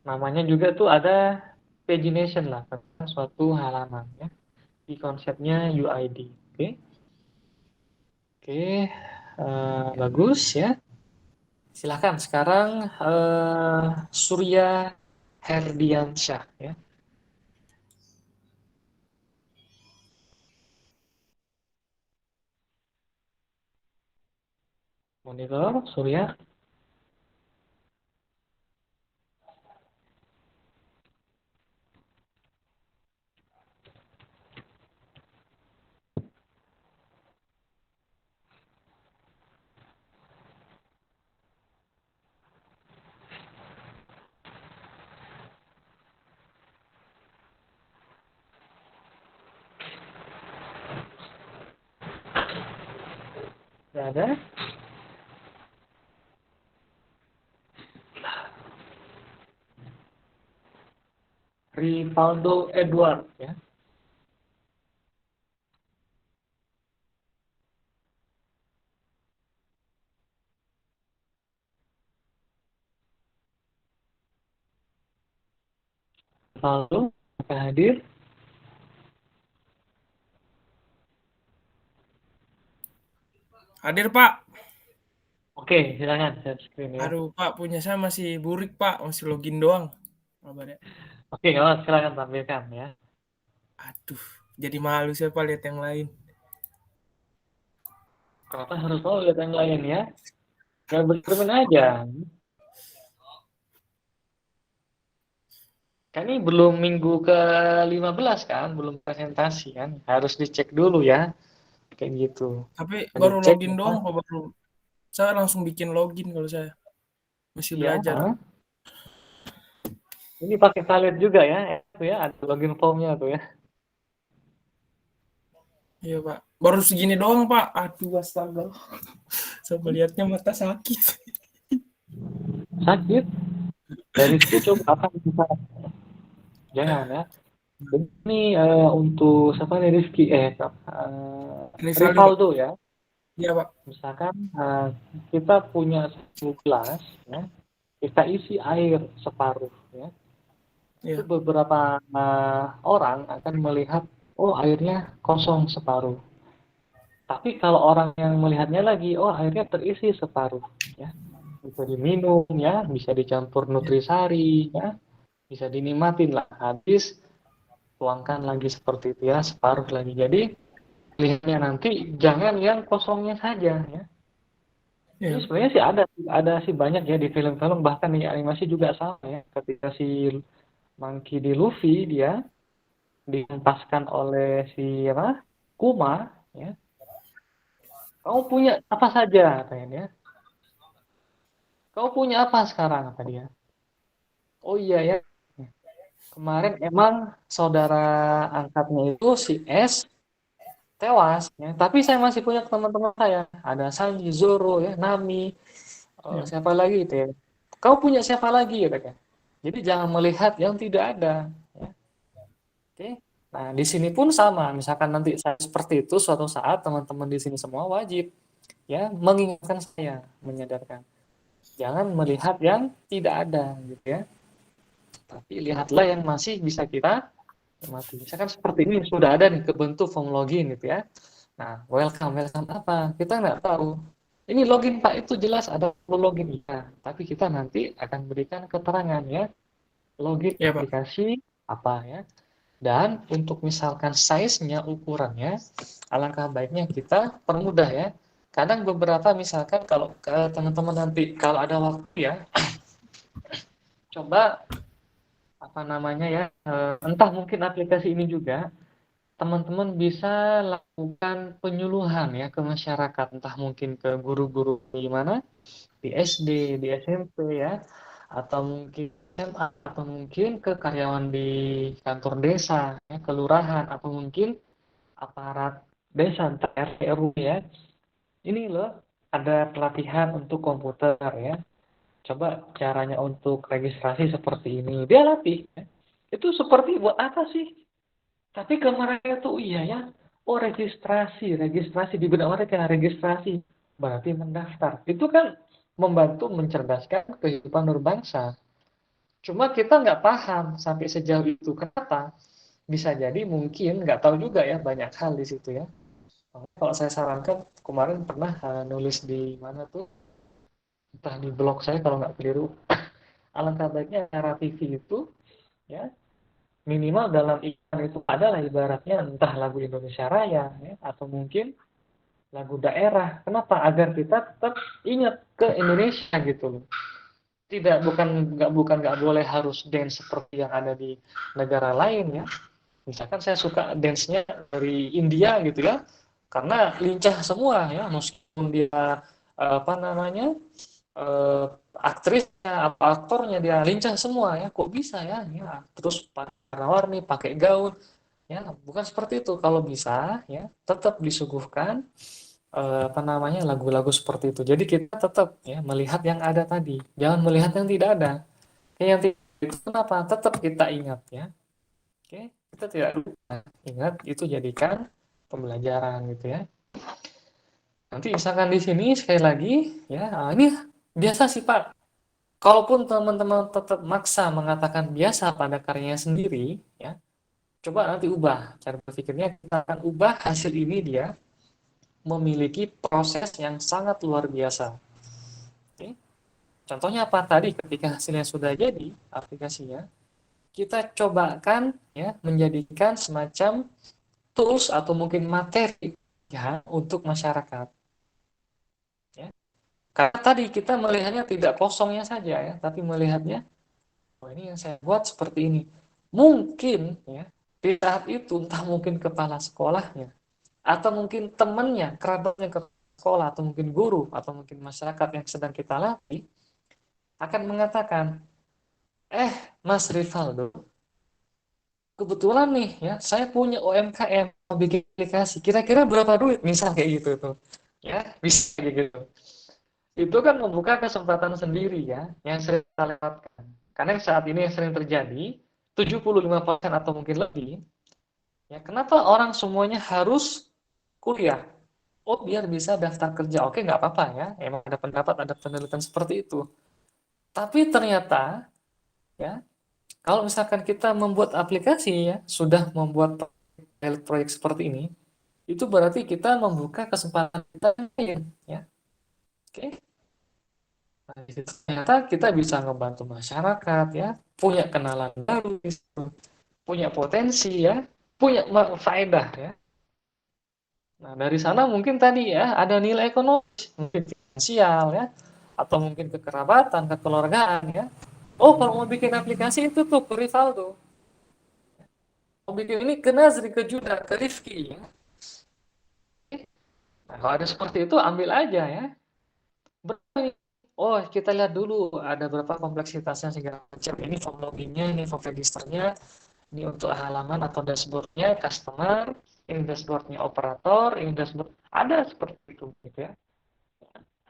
namanya juga tuh ada pagination lah, suatu halaman ya, di konsepnya UID. Oke. Oke, Ya. bagus ya. Silakan sekarang Surya Herdiansyah ya. Monitor Surya. Sudah ada? Rivaldo Edward ya. Rivaldo akan hadir. Hadir, Pak. Oke, silakan share screen ya. Aduh, Pak, punya saya masih burik, Pak. Masih login doang. Kabarnya. Oke, oh, silakan tampilkan ya. Aduh, jadi malu saya, Pak, lihat yang lain. Kenapa harus tahu lihat yang lain ya? Gak bercermin aja. Kan ini belum minggu ke-15 kan, belum presentasi kan. Harus dicek dulu ya. Kayak gitu. Tapi Nah, baru dicek login apa? doang, Pak. Saya langsung bikin login kalau saya. Masih Iya, belajar. ini pakai Khalid juga ya. Itu ya, ada login formnya tuh ya. Iya, Pak. Baru segini doang, Pak. Aduh, astaga. Saya melihatnya mata sakit. Sakit. Dari situ coba apa bisa. Jangan ya. Ini untuk siapa nih Rifki? Rivaldo, Pak. Rivaldo ya. Iya, Pak. Misalkan kita punya 1 gelas, ya, kita isi air separuh, ya. Itu Iya. beberapa orang akan melihat, oh airnya kosong separuh. Tapi kalau orang yang melihatnya lagi, oh airnya terisi separuh, ya. Bisa diminum, ya, bisa dicampur nutrisari, ya, bisa dinikmatin lah. Habis, tuangkan lagi seperti itu ya, separuh lagi. Jadi lihatnya nanti jangan yang kosongnya saja, ya. Ini Iya. sebenarnya sih ada sih banyak ya di film-film, bahkan di animasi juga sama ya. Ketika si Monkey D. Luffy dia dihempaskan oleh si apa? Kuma ya. Kamu punya apa saja katanya dia. Kamu punya apa sekarang kata dia. Oh iya ya. Kemarin emang saudara angkatnya itu si S tewas ya. Tapi saya masih punya teman-teman saya. Ada Sanji, Zoro ya, Nami, Iya. siapa lagi itu ya. Kau punya siapa lagi ya kan? Jadi jangan melihat yang tidak ada. Ya. Oke. Nah di sini pun sama. Misalkan nanti saya seperti itu suatu saat teman-teman di sini semua wajib ya mengingatkan saya, menyadarkan. Jangan melihat yang tidak ada gitu ya. Tapi lihatlah yang masih bisa kita nikmati. Misalkan seperti ini sudah ada nih kebentuk form login gitu ya. Nah welcome apa? Kita nggak tahu. Ini login Pak itu jelas ada login iya. Tapi kita nanti akan berikan keterangan ya. Login Iya, Pak. aplikasi apa ya. Dan untuk misalkan size-nya, ukurannya, alangkah baiknya kita permudah ya. Kadang beberapa misalkan kalau teman-teman nanti kalau ada waktu ya, coba apa namanya ya, entah mungkin aplikasi ini juga, teman-teman bisa lakukan penyuluhan ya ke masyarakat, entah mungkin ke guru-guru di mana, di SD, di SMP ya, atau mungkin SMA, atau mungkin ke karyawan di kantor desa, ya, kelurahan, atau mungkin aparat desa, entah RT RW ya. Ini loh, ada pelatihan untuk komputer ya. Coba caranya untuk registrasi seperti ini. Dia latih. Ya. Itu seperti buat apa sih? Tapi ke mereka tuh iya ya. Oh registrasi di benak mereka registrasi. Berarti mendaftar. Itu kan membantu mencerdaskan kehidupan berbangsa. Cuma kita nggak paham sampai sejauh itu. Kenapa? Bisa jadi mungkin nggak tahu juga ya banyak hal di situ ya. Kalau saya sarankan kemarin pernah nulis di mana tuh entah di blog saya kalau nggak keliru alangkah baiknya acara TV itu ya minimal dalam iklan itu adalah ibaratnya entah lagu Indonesia Raya ya, atau mungkin lagu daerah. Kenapa? Agar kita tetap ingat ke Indonesia gitu loh. Tidak bukan nggak boleh harus dance seperti yang ada di negara lain ya. Misalkan saya suka dance-nya dari India gitu ya, karena lincah semua ya, meskipun dia apa namanya aktrisnya apa aktornya dia lincah semua ya, kok bisa ya, ya terus warna-warni pakai gaun ya, bukan seperti itu. Kalau bisa ya tetap disuguhkan apa namanya lagu-lagu seperti itu. Jadi kita tetap ya melihat yang ada tadi, jangan melihat yang tidak ada. Yang tidak itu kenapa? Tetap kita ingat ya. Oke, kita tidak lupa. Ingat itu jadikan pembelajaran gitu ya. Nanti misalkan di sini sekali lagi ya, ini biasa sih Pak. Kalaupun teman-teman tetap maksa mengatakan biasa pada karyanya sendiri, ya, coba nanti ubah cara berpikirnya. Kita akan ubah hasil ini dia memiliki proses yang sangat luar biasa. Contohnya apa tadi ketika hasilnya sudah jadi aplikasinya, kita cobakan ya menjadikan semacam tools atau mungkin materi ya untuk masyarakat. Ya. Karena tadi kita melihatnya tidak kosongnya saja ya, tapi melihatnya, oh ini yang saya buat seperti ini. Mungkin ya di saat itu entah mungkin kepala sekolahnya atau mungkin temannya, kerabatnya ke sekolah atau mungkin guru atau mungkin masyarakat yang sedang kita latih akan mengatakan, Mas Rivaldo, kebetulan nih ya saya punya UMKM mau bikin aplikasi, kira-kira berapa duit misal kayak gitu tuh ya, bisa kayak gitu. Itu kan membuka kesempatan sendiri ya yang sering kita lewatkan, karena saat ini yang sering terjadi 75% atau mungkin lebih ya, kenapa orang semuanya harus kuliah? Oh biar bisa daftar kerja. Oke, nggak apa-apa ya, emang ada pendapat, ada penelitian seperti itu, tapi ternyata ya kalau misalkan kita membuat aplikasi ya, sudah membuat proyek seperti ini, itu berarti kita membuka kesempatan kita yang lain, ya. Oke. Nah, di situ ternyata kita bisa ngebantu masyarakat ya, punya kenalan baru, punya potensi ya, punya faedah ya. Nah, dari sana mungkin tadi ya ada nilai ekonomis, mungkin finansial ya, atau mungkin kekerabatan, kekeluargaan ya. Oh, kalau mau bikin aplikasi itu tuh ke Rivaldo. Mau bikin ini ke Nazri, ke Juda, ke Rifki ya. Nah, kalau ada seperti itu ambil aja ya. Oh, kita lihat dulu ada berapa kompleksitasnya segala macam. Ini form loginnya, ini form registernya, ini untuk halaman atau dashboardnya customer, ini dashboardnya operator, ini dashboard ada seperti itu, gitu ya.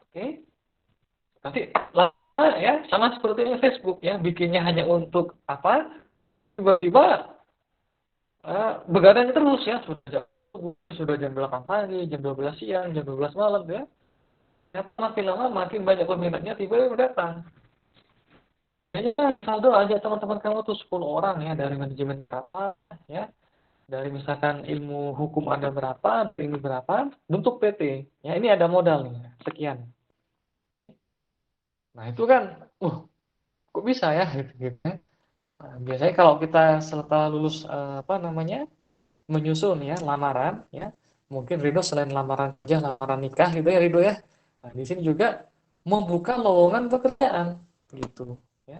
Oke, nanti lama ya sama seperti Facebook ya, bikinnya hanya untuk apa? Tiba-tiba begadang terus ya, sudah jam 8 pagi, jam 12 siang, jam 12 malam ya. Ya, makin lama makin banyak peminatnya tiba-tiba datang. Kayaknya saldo aja teman-teman kamu tuh 10 orang ya, dari manajemen berapa ya, dari misalkan ilmu hukum ada berapa, ini berapa, bentuk PT. Ya ini ada modal nih, sekian. Nah itu kan, kok bisa ya gitu ya. Nah, biasanya kalau kita setelah lulus menyusun ya lamaran ya, mungkin Ridho selain lamaran aja, lamaran nikah gitu ya Ridho ya. Nah, di sini juga membuka lowongan pekerjaan gitu ya.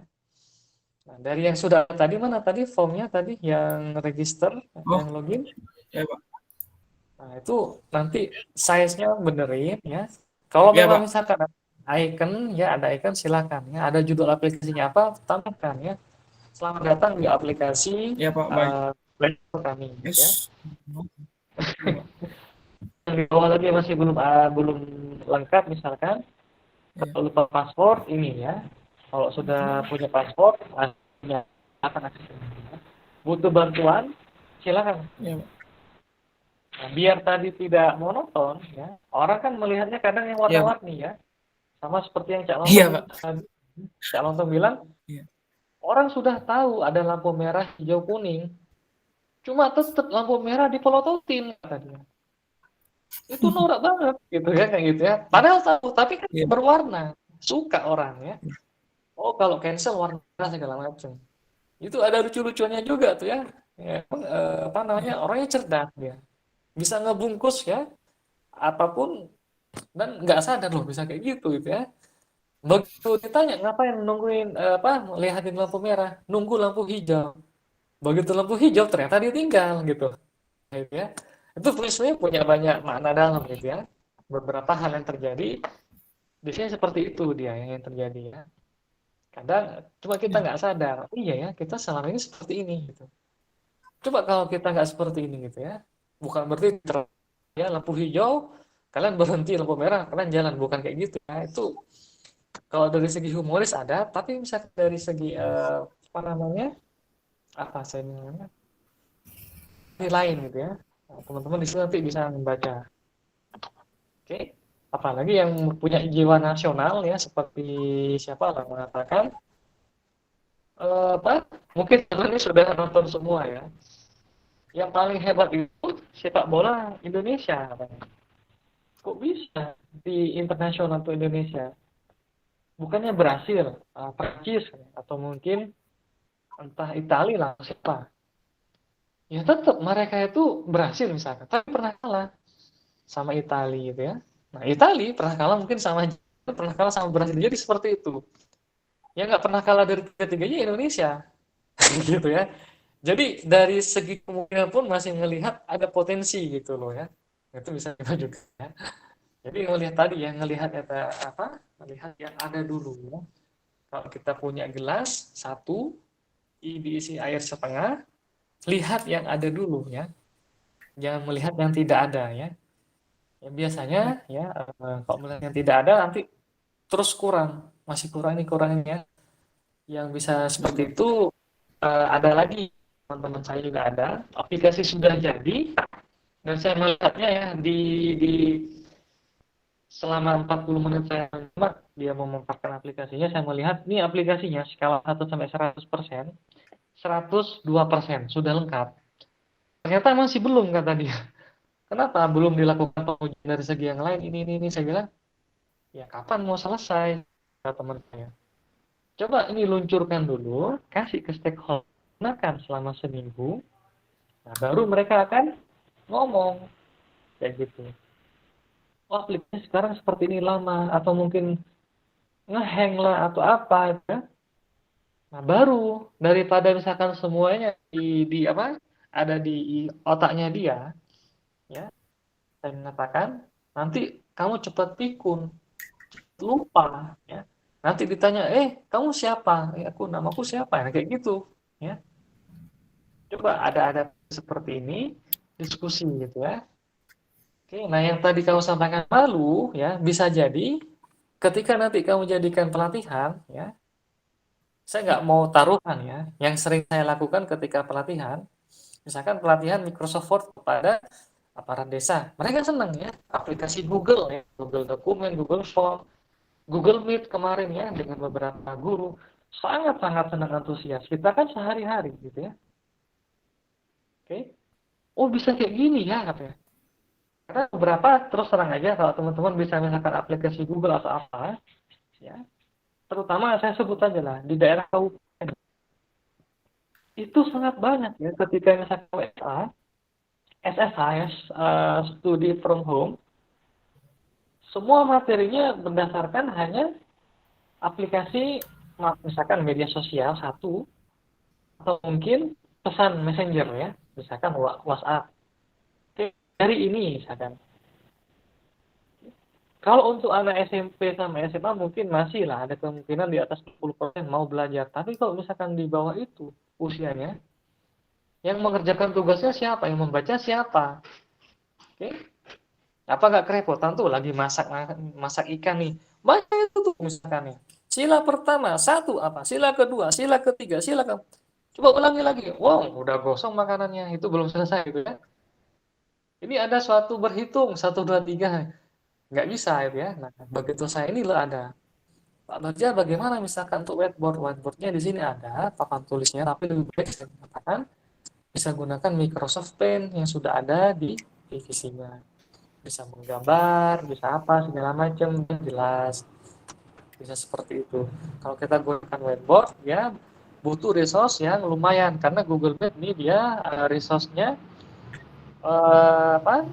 Nah, dari yang sudah tadi mana tadi formnya tadi yang register, yang login. Ya, Pak. Nah, itu nanti size-nya benerin ya. Kalau Ya, memang Pak. misalkan ada icon ya, ada icon silakan ya. Ada judul aplikasinya apa, tambahkan ya. Selamat datang di aplikasi Ya, Pak. Baik. Belajar kami ya. Yes. Yang di bawah lagi masih belum lengkap misalkan, Ya. kalau lupa paspor ini ya. Kalau sudah punya paspor, punya akan akses ini, ya. Butuh bantuan, silakan. Ya, Pak. Nah, biar tadi tidak monoton ya. Orang kan melihatnya kadang yang warna-warni ya. Sama seperti yang Cak Lontong bilang, orang sudah tahu ada lampu merah, hijau, kuning. Cuma tetap lampu merah dipelototin katanya. Itu norak banget gitu ya, kayak gitu ya. Padahal tahu, tapi kan berwarna. Suka orang ya. Oh, kalau cancel warna merah segala macam. Itu ada lucu-lucunya juga tuh ya. Orangnya cerdas dia. Bisa ngebungkus ya apapun dan nggak sadar loh bisa kayak gitu ya. Begitu ditanya ngapain nungguin lihatin lampu merah, nunggu lampu hijau. Begitu lampu hijau ternyata ditinggal gitu ya. Itu sebenarnya punya banyak makna dalam gitu ya. Beberapa hal yang terjadi biasanya seperti itu dia yang terjadi ya. Kadang cuma kita nggak sadar, iya ya kita selama ini seperti ini gitu. Coba kalau kita nggak seperti ini gitu ya, bukan berarti ya lampu hijau kalian berhenti, lampu merah kalian jalan, bukan kayak gitu ya. Itu kalau dari segi humoris ada, tapi misalnya dari segi ini lain gitu ya. Nah, teman-teman di sini nanti bisa membaca. Oke, apalagi yang punya jiwa nasional ya, seperti siapa lah mengatakan, mungkin ini sudah nonton semua ya. Yang paling hebat itu sepak bola Indonesia. Kok bisa di internasional untuk Indonesia? bukannya berhasil, Prancis atau mungkin entah Italia lah siapa. Ya tetap mereka itu berhasil misalkan, tapi pernah kalah sama Italia gitu ya. Nah, Italia pernah kalah mungkin sama Jerman, pernah kalah sama Brasil. Jadi seperti itu. Ya nggak pernah kalah dari tiga-tiganya Indonesia gitu ya. Jadi dari segi kemungkinan pun masih melihat ada potensi gitu loh ya. Itu bisa kita juga ya. Jadi melihat tadi ya, ngelihat apa? Melihat yang ada dulu ya. Kalau kita punya gelas satu diisi air setengah, lihat yang ada dulu ya. Jangan melihat yang tidak ada ya. Ya biasanya ya kalau melihat yang tidak ada nanti terus kurang, masih kurang ini kurangnya. Yang bisa seperti itu ada lagi teman-teman saya juga ada aplikasi sudah jadi dan saya melihatnya ya di selama 40 menit saya menyimak dia memaparkan aplikasinya, saya melihat ini aplikasinya skala 1 sampai 100%, 102% sudah lengkap. Ternyata masih belum kata dia. Kenapa belum dilakukan pengujian dari segi yang lain ini saya bilang, ya kapan mau selesai kata teman saya. Coba ini luncurkan dulu, kasih ke stakeholder, gunakan selama seminggu, nah baru mereka akan ngomong kayak gitu. Oh, aplikasi sekarang seperti ini lama atau mungkin ngehang lah atau apa ya. Nah, baru daripada misalkan semuanya di apa? Ada di otaknya dia, ya. Saya mengatakan nanti kamu cepat pikun, lupa ya. Nanti ditanya, kamu siapa? Namaku siapa? Nah, kayak gitu, ya. Coba ada seperti ini diskusi gitu ya. Oke, nah yang tadi kamu sampaikan malu ya, bisa jadi ketika nanti kamu jadikan pelatihan ya, saya nggak mau taruhan ya, yang sering saya lakukan ketika pelatihan, misalkan pelatihan Microsoft Word kepada aparat desa, mereka senang ya, aplikasi Google ya, Google Dokumen, Google Form, Google Meet kemarin ya, dengan beberapa guru, sangat-sangat senang antusias, kita kan sehari-hari gitu ya, oke, oh bisa kayak gini ya, katanya. Karena beberapa terus terang aja kalau teman-teman bisa misalkan aplikasi Google atau apa, ya, terutama saya sebut aja lah di daerah kabupaten itu sangat banyak ya ketika misalkan WSA, SSIS, studi from home, semua materinya berdasarkan hanya aplikasi misalkan media sosial satu atau mungkin pesan messenger ya, misalkan WhatsApp. Dari ini misalkan. Kalau untuk anak SMP sama SMA mungkin masih lah ada kemungkinan di atas 10% mau belajar. Tapi kalau misalkan di bawah itu usianya, yang mengerjakan tugasnya siapa? Yang membaca siapa? Oke? Apa nggak kerepotan tuh lagi masak ikan nih? Baca itu tuh misalkan nih. Sila pertama, satu apa? Sila kedua, sila ketiga, sila ke... Coba ulangi lagi. Wow, udah gosong makanannya. Itu belum selesai gitu ya. Ini ada suatu berhitung, 1, 2, 3. Nggak bisa gitu ya. Nah, begitu saya ini loh ada. Pak Bagja bagaimana misalkan untuk whiteboard? Whiteboardnya di sini ada papan tulisnya, tapi lebih baik saya katakan bisa gunakan Microsoft Paint yang sudah ada di divisinya. Bisa menggambar, bisa apa segala macam jelas. Bisa seperti itu. Kalau kita gunakan whiteboard, ya butuh resource yang lumayan karena Google Meet ini dia resource-nya apa?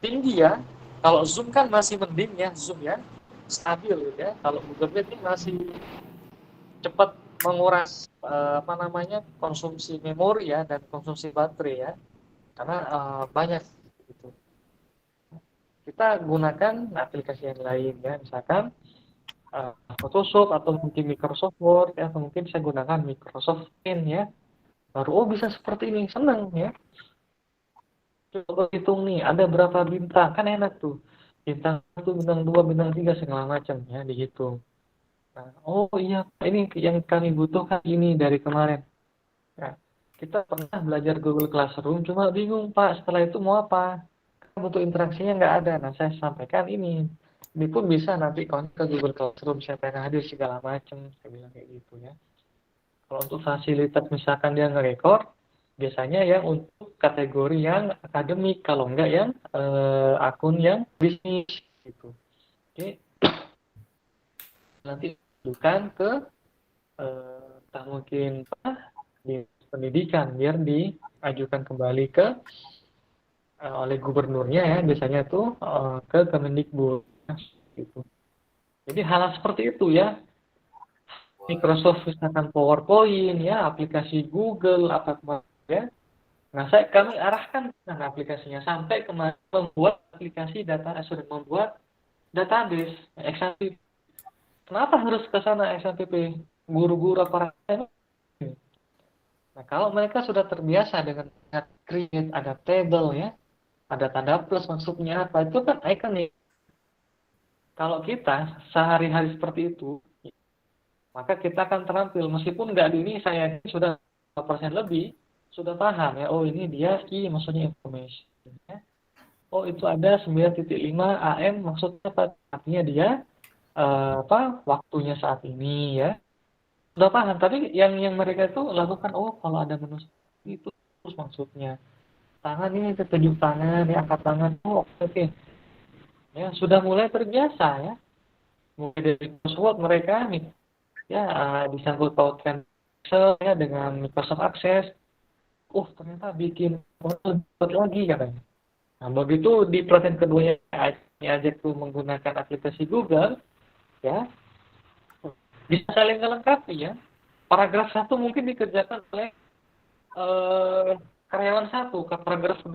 Tinggi ya. Kalau Zoom kan masih mending ya, Zoom ya, stabil gitu ya. Kalau Google Meet ini masih cepat menguras apa namanya konsumsi memori ya dan konsumsi baterai ya, karena banyak gitu. Kita gunakan aplikasi yang lain ya, misalkan Photoshop atau mungkin Microsoft Word ya, atau mungkin saya gunakan Microsoft Paint ya. Baru bisa seperti ini, senang ya. Coba hitung nih, ada berapa bintang, kan enak tuh. Bintang 1, bintang 2, bintang 3 segala macam ya dihitung. Nah, oh iya, ini yang kami butuhkan ini dari kemarin. Ya, kita pernah belajar Google Classroom, cuma bingung Pak, setelah itu mau apa? Butuh interaksinya nggak ada. Nah, saya sampaikan ini. Ini pun bisa nanti connect ke Google Classroom, siapa yang hadir segala macam. Saya bilang kayak gitu ya. Kalau untuk fasilitas misalkan dia nge-record, biasanya yang untuk kategori yang akademik, kalau enggak yang akun yang bisnis gitu. Oke. nanti diajukan ke entah mungkin di pendidikan biar diajukan kembali ke oleh gubernurnya ya, biasanya tuh ke Kemendikbud gitu. Jadi hal seperti itu ya. Microsoft misalkan PowerPoint ya, aplikasi Google apa kemarin ya. Nah, kami arahkan aplikasinya sampai kemarin membuat aplikasi membuat database XMPP. Kenapa harus ke sana XMPP? Guru-guru apa? Nah, kalau mereka sudah terbiasa dengan create, ada table ya, ada tanda plus maksudnya apa, itu kan ikonik. Kalau kita sehari-hari seperti itu, maka kita akan terampil meskipun nggak ini saya sudah 5% lebih sudah paham ya, oh ini dia key maksudnya information ya. Oh itu ada 9.5 AM maksudnya apa, artinya dia waktunya saat ini ya, sudah paham. Tapi yang mereka itu lakukan, oh kalau ada menu itu terus maksudnya tangan ini tunjuk tangan ya, angkat tangan, oh oke. Ya sudah mulai terbiasa ya, mulai dari password mereka nih ya, disangkut pautkan Excel ya dengan Microsoft Access. Ternyata bikin buat lagi katanya. Nah, begitu di pelatihan keduanya diajak tuh menggunakan aplikasi Google ya, bisa saling melengkapi ya. Paragraf 1 mungkin dikerjakan oleh karyawan 1, ke paragraf 2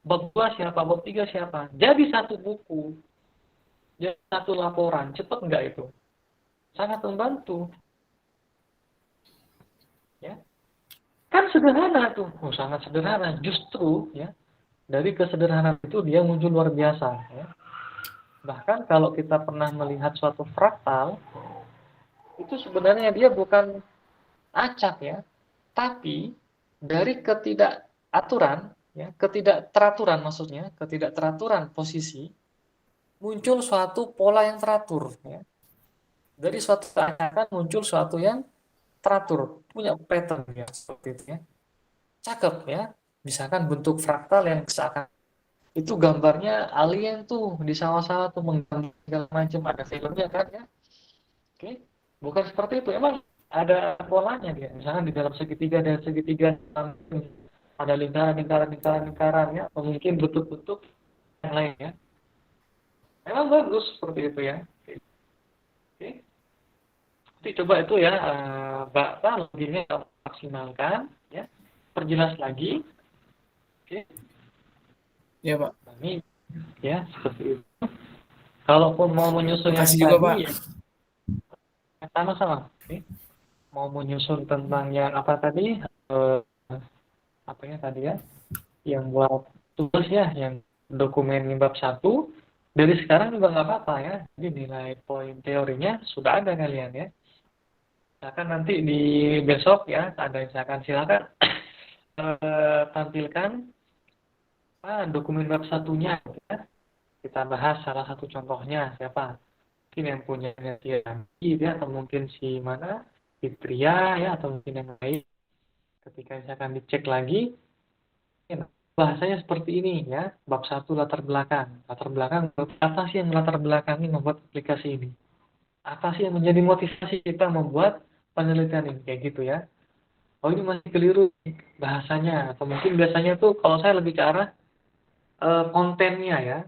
bab 2 siapa, bab 3 siapa. Jadi satu buku, jadi satu laporan. Cepat nggak itu? Sangat membantu. Ya. Kan sederhana tuh. Sangat sederhana. Justru ya, dari kesederhanaan itu dia muncul luar biasa ya. Bahkan kalau kita pernah melihat suatu fraktal, itu sebenarnya dia bukan acak ya, tapi dari ketidakaturan ya, ketidakteraturan maksudnya, ketidakteraturan posisi muncul suatu pola yang teratur ya. Dari suatu keanehan muncul suatu yang teratur, punya pattern ya, seperti itu ya. Cakep ya. Misalkan bentuk fraktal yang seakan itu gambarnya alien tuh di sawah-sawah tuh menggambar segala macam, ada filmnya kan ya. Oke. Bukan seperti itu. Emang ada polanya dia. Misalkan di dalam segitiga dan segitiga ada lingkaran ya, atau mungkin bentuk-bentuk yang lain ya. Memang bagus seperti itu ya. Oke. Nanti coba itu ya, Mbak, loginnya maksimalkan ya. Perjelas lagi. Oke. Ya, Pak. Ini ya seperti itu. Kalaupun mau menyusun yang Kasih juga, Pak. tadi ya, sama-sama. Oke. Mau menyusun tentang yang apa tadi? Apanya tadi ya? Yang buat tugas ya, yang dokumen bab 1. Dari sekarang juga nggak apa-apa ya. Jadi nilai poin teorinya sudah ada kalian ya. Misalkan nanti di besok ya, ada misalkan silakan tampilkan dokumen bab 1-nya ya. Kita bahas salah satu contohnya siapa? Mungkin yang punya ya, atau mungkin si mana? Fitria ya, atau mungkin yang lain. Ketika misalkan dicek lagi, ya, bahasanya seperti ini ya, bab 1 latar belakang. Latar belakang, apa sih yang latar belakangi membuat aplikasi ini? Apa sih yang menjadi motivasi kita membuat penelitian ini? Kayak gitu ya. Oh ini masih keliru bahasanya, atau mungkin biasanya tuh kalau saya lebih ke arah kontennya ya.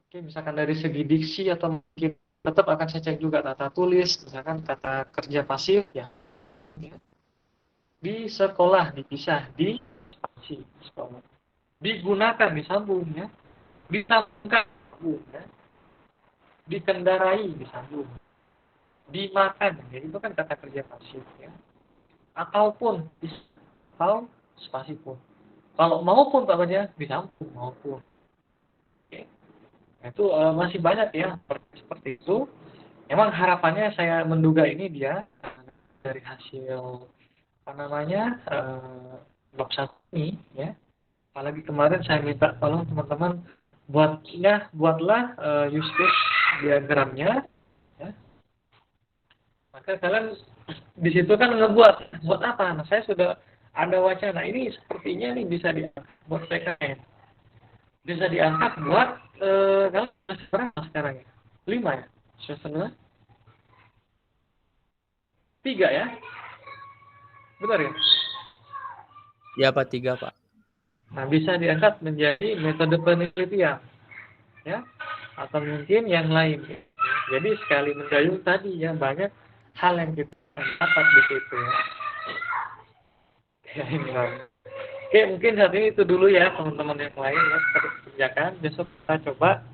Oke, misalkan dari segi diksi atau mungkin tetap akan saya cek juga tata tulis, misalkan kata kerja pasif ya. Di sekolah dipisah, di sekolah. Digunakan disambung ya. Ditambahkan ya. Dikendarai disambung. Dimakan, ya, itu kan kata kerja pasif ya. Ataupun atau spasi pun. Kalau maupun Pak Baja disambung maupun. Oke. Nah, itu masih banyak ya seperti itu. Memang harapannya saya menduga ini dia dari hasil apa namanya bab 1 ini ya. Apalagi kemarin saya minta tolong teman-teman buatlah use case diagramnya ya. Maka kalian di situ kan buat apa? Nah, saya sudah ada wacana ini sepertinya nih bisa diangkat buat PKN. Bisa diangkat buat kalian berapa sekarang ya? 5 ya? Setengah? 3 ya. Benar ya? Ya Pak, 3 Pak. Nah, bisa diangkat menjadi metode penelitian, ya, atau mungkin yang lain. Jadi sekali mendayung tadi ya banyak hal yang kita dapat di situ. Ya. Ya, ini lah. Oke, mungkin saat ini itu dulu ya teman-teman yang lain ya kita kerjakan. Besok kita coba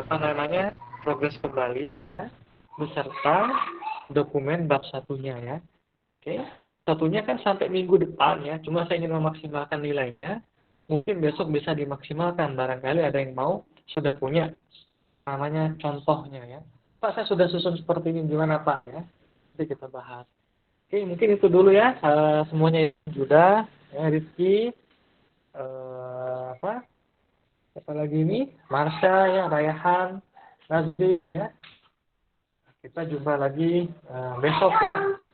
apa namanya progres kembali ya, beserta dokumen bab satunya ya. Oke, satunya kan sampai minggu depan ya. Cuma saya ingin memaksimalkan nilainya. Mungkin besok bisa dimaksimalkan. Barangkali ada yang mau sudah punya namanya contohnya ya. Pak, saya sudah susun seperti ini gimana Pak ya? Nanti kita bahas. Oke, mungkin itu dulu ya. Semuanya sudah. Ya, Rizky, apa lagi ini? Marsha ya, Rayhan, Nazri ya. Kita jumpa lagi besok.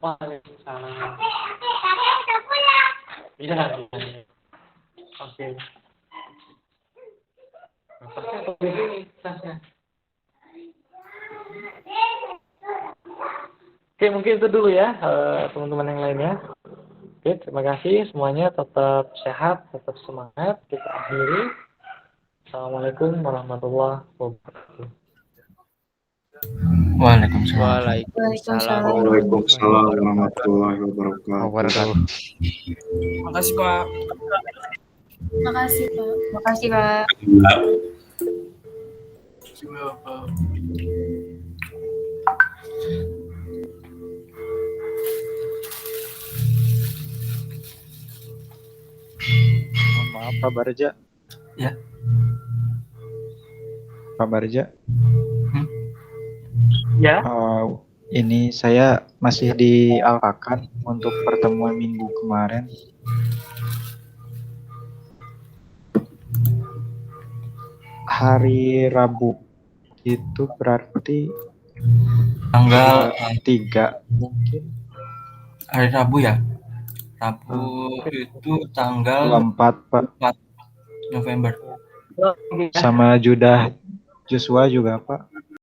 Waalaikumsalam. Iya. Oke. Tasnya apa ini? Tasnya. Oke, mungkin itu dulu ya, teman-teman yang lainnya. Oke, terima kasih semuanya. Tetap sehat, tetap semangat. Kita akhiri. Assalamualaikum warahmatullahi wabarakatuh. Waalaikumsalam. Waalaikumsalam. Waalaikumsalam warahmatullahi wabarakatuh. Makasih Pak. Makasih Pak. Makasih Pak. Mohon maaf Pak Barja. Ya. Pak Barja. Ya. Ini saya masih di Al-Akan untuk pertemuan minggu kemarin. Hari Rabu itu berarti Tanggal 3 mungkin hari Rabu ya. Rabu itu tanggal 24 Pak. 4 November. Sama Judah Joshua juga Pak.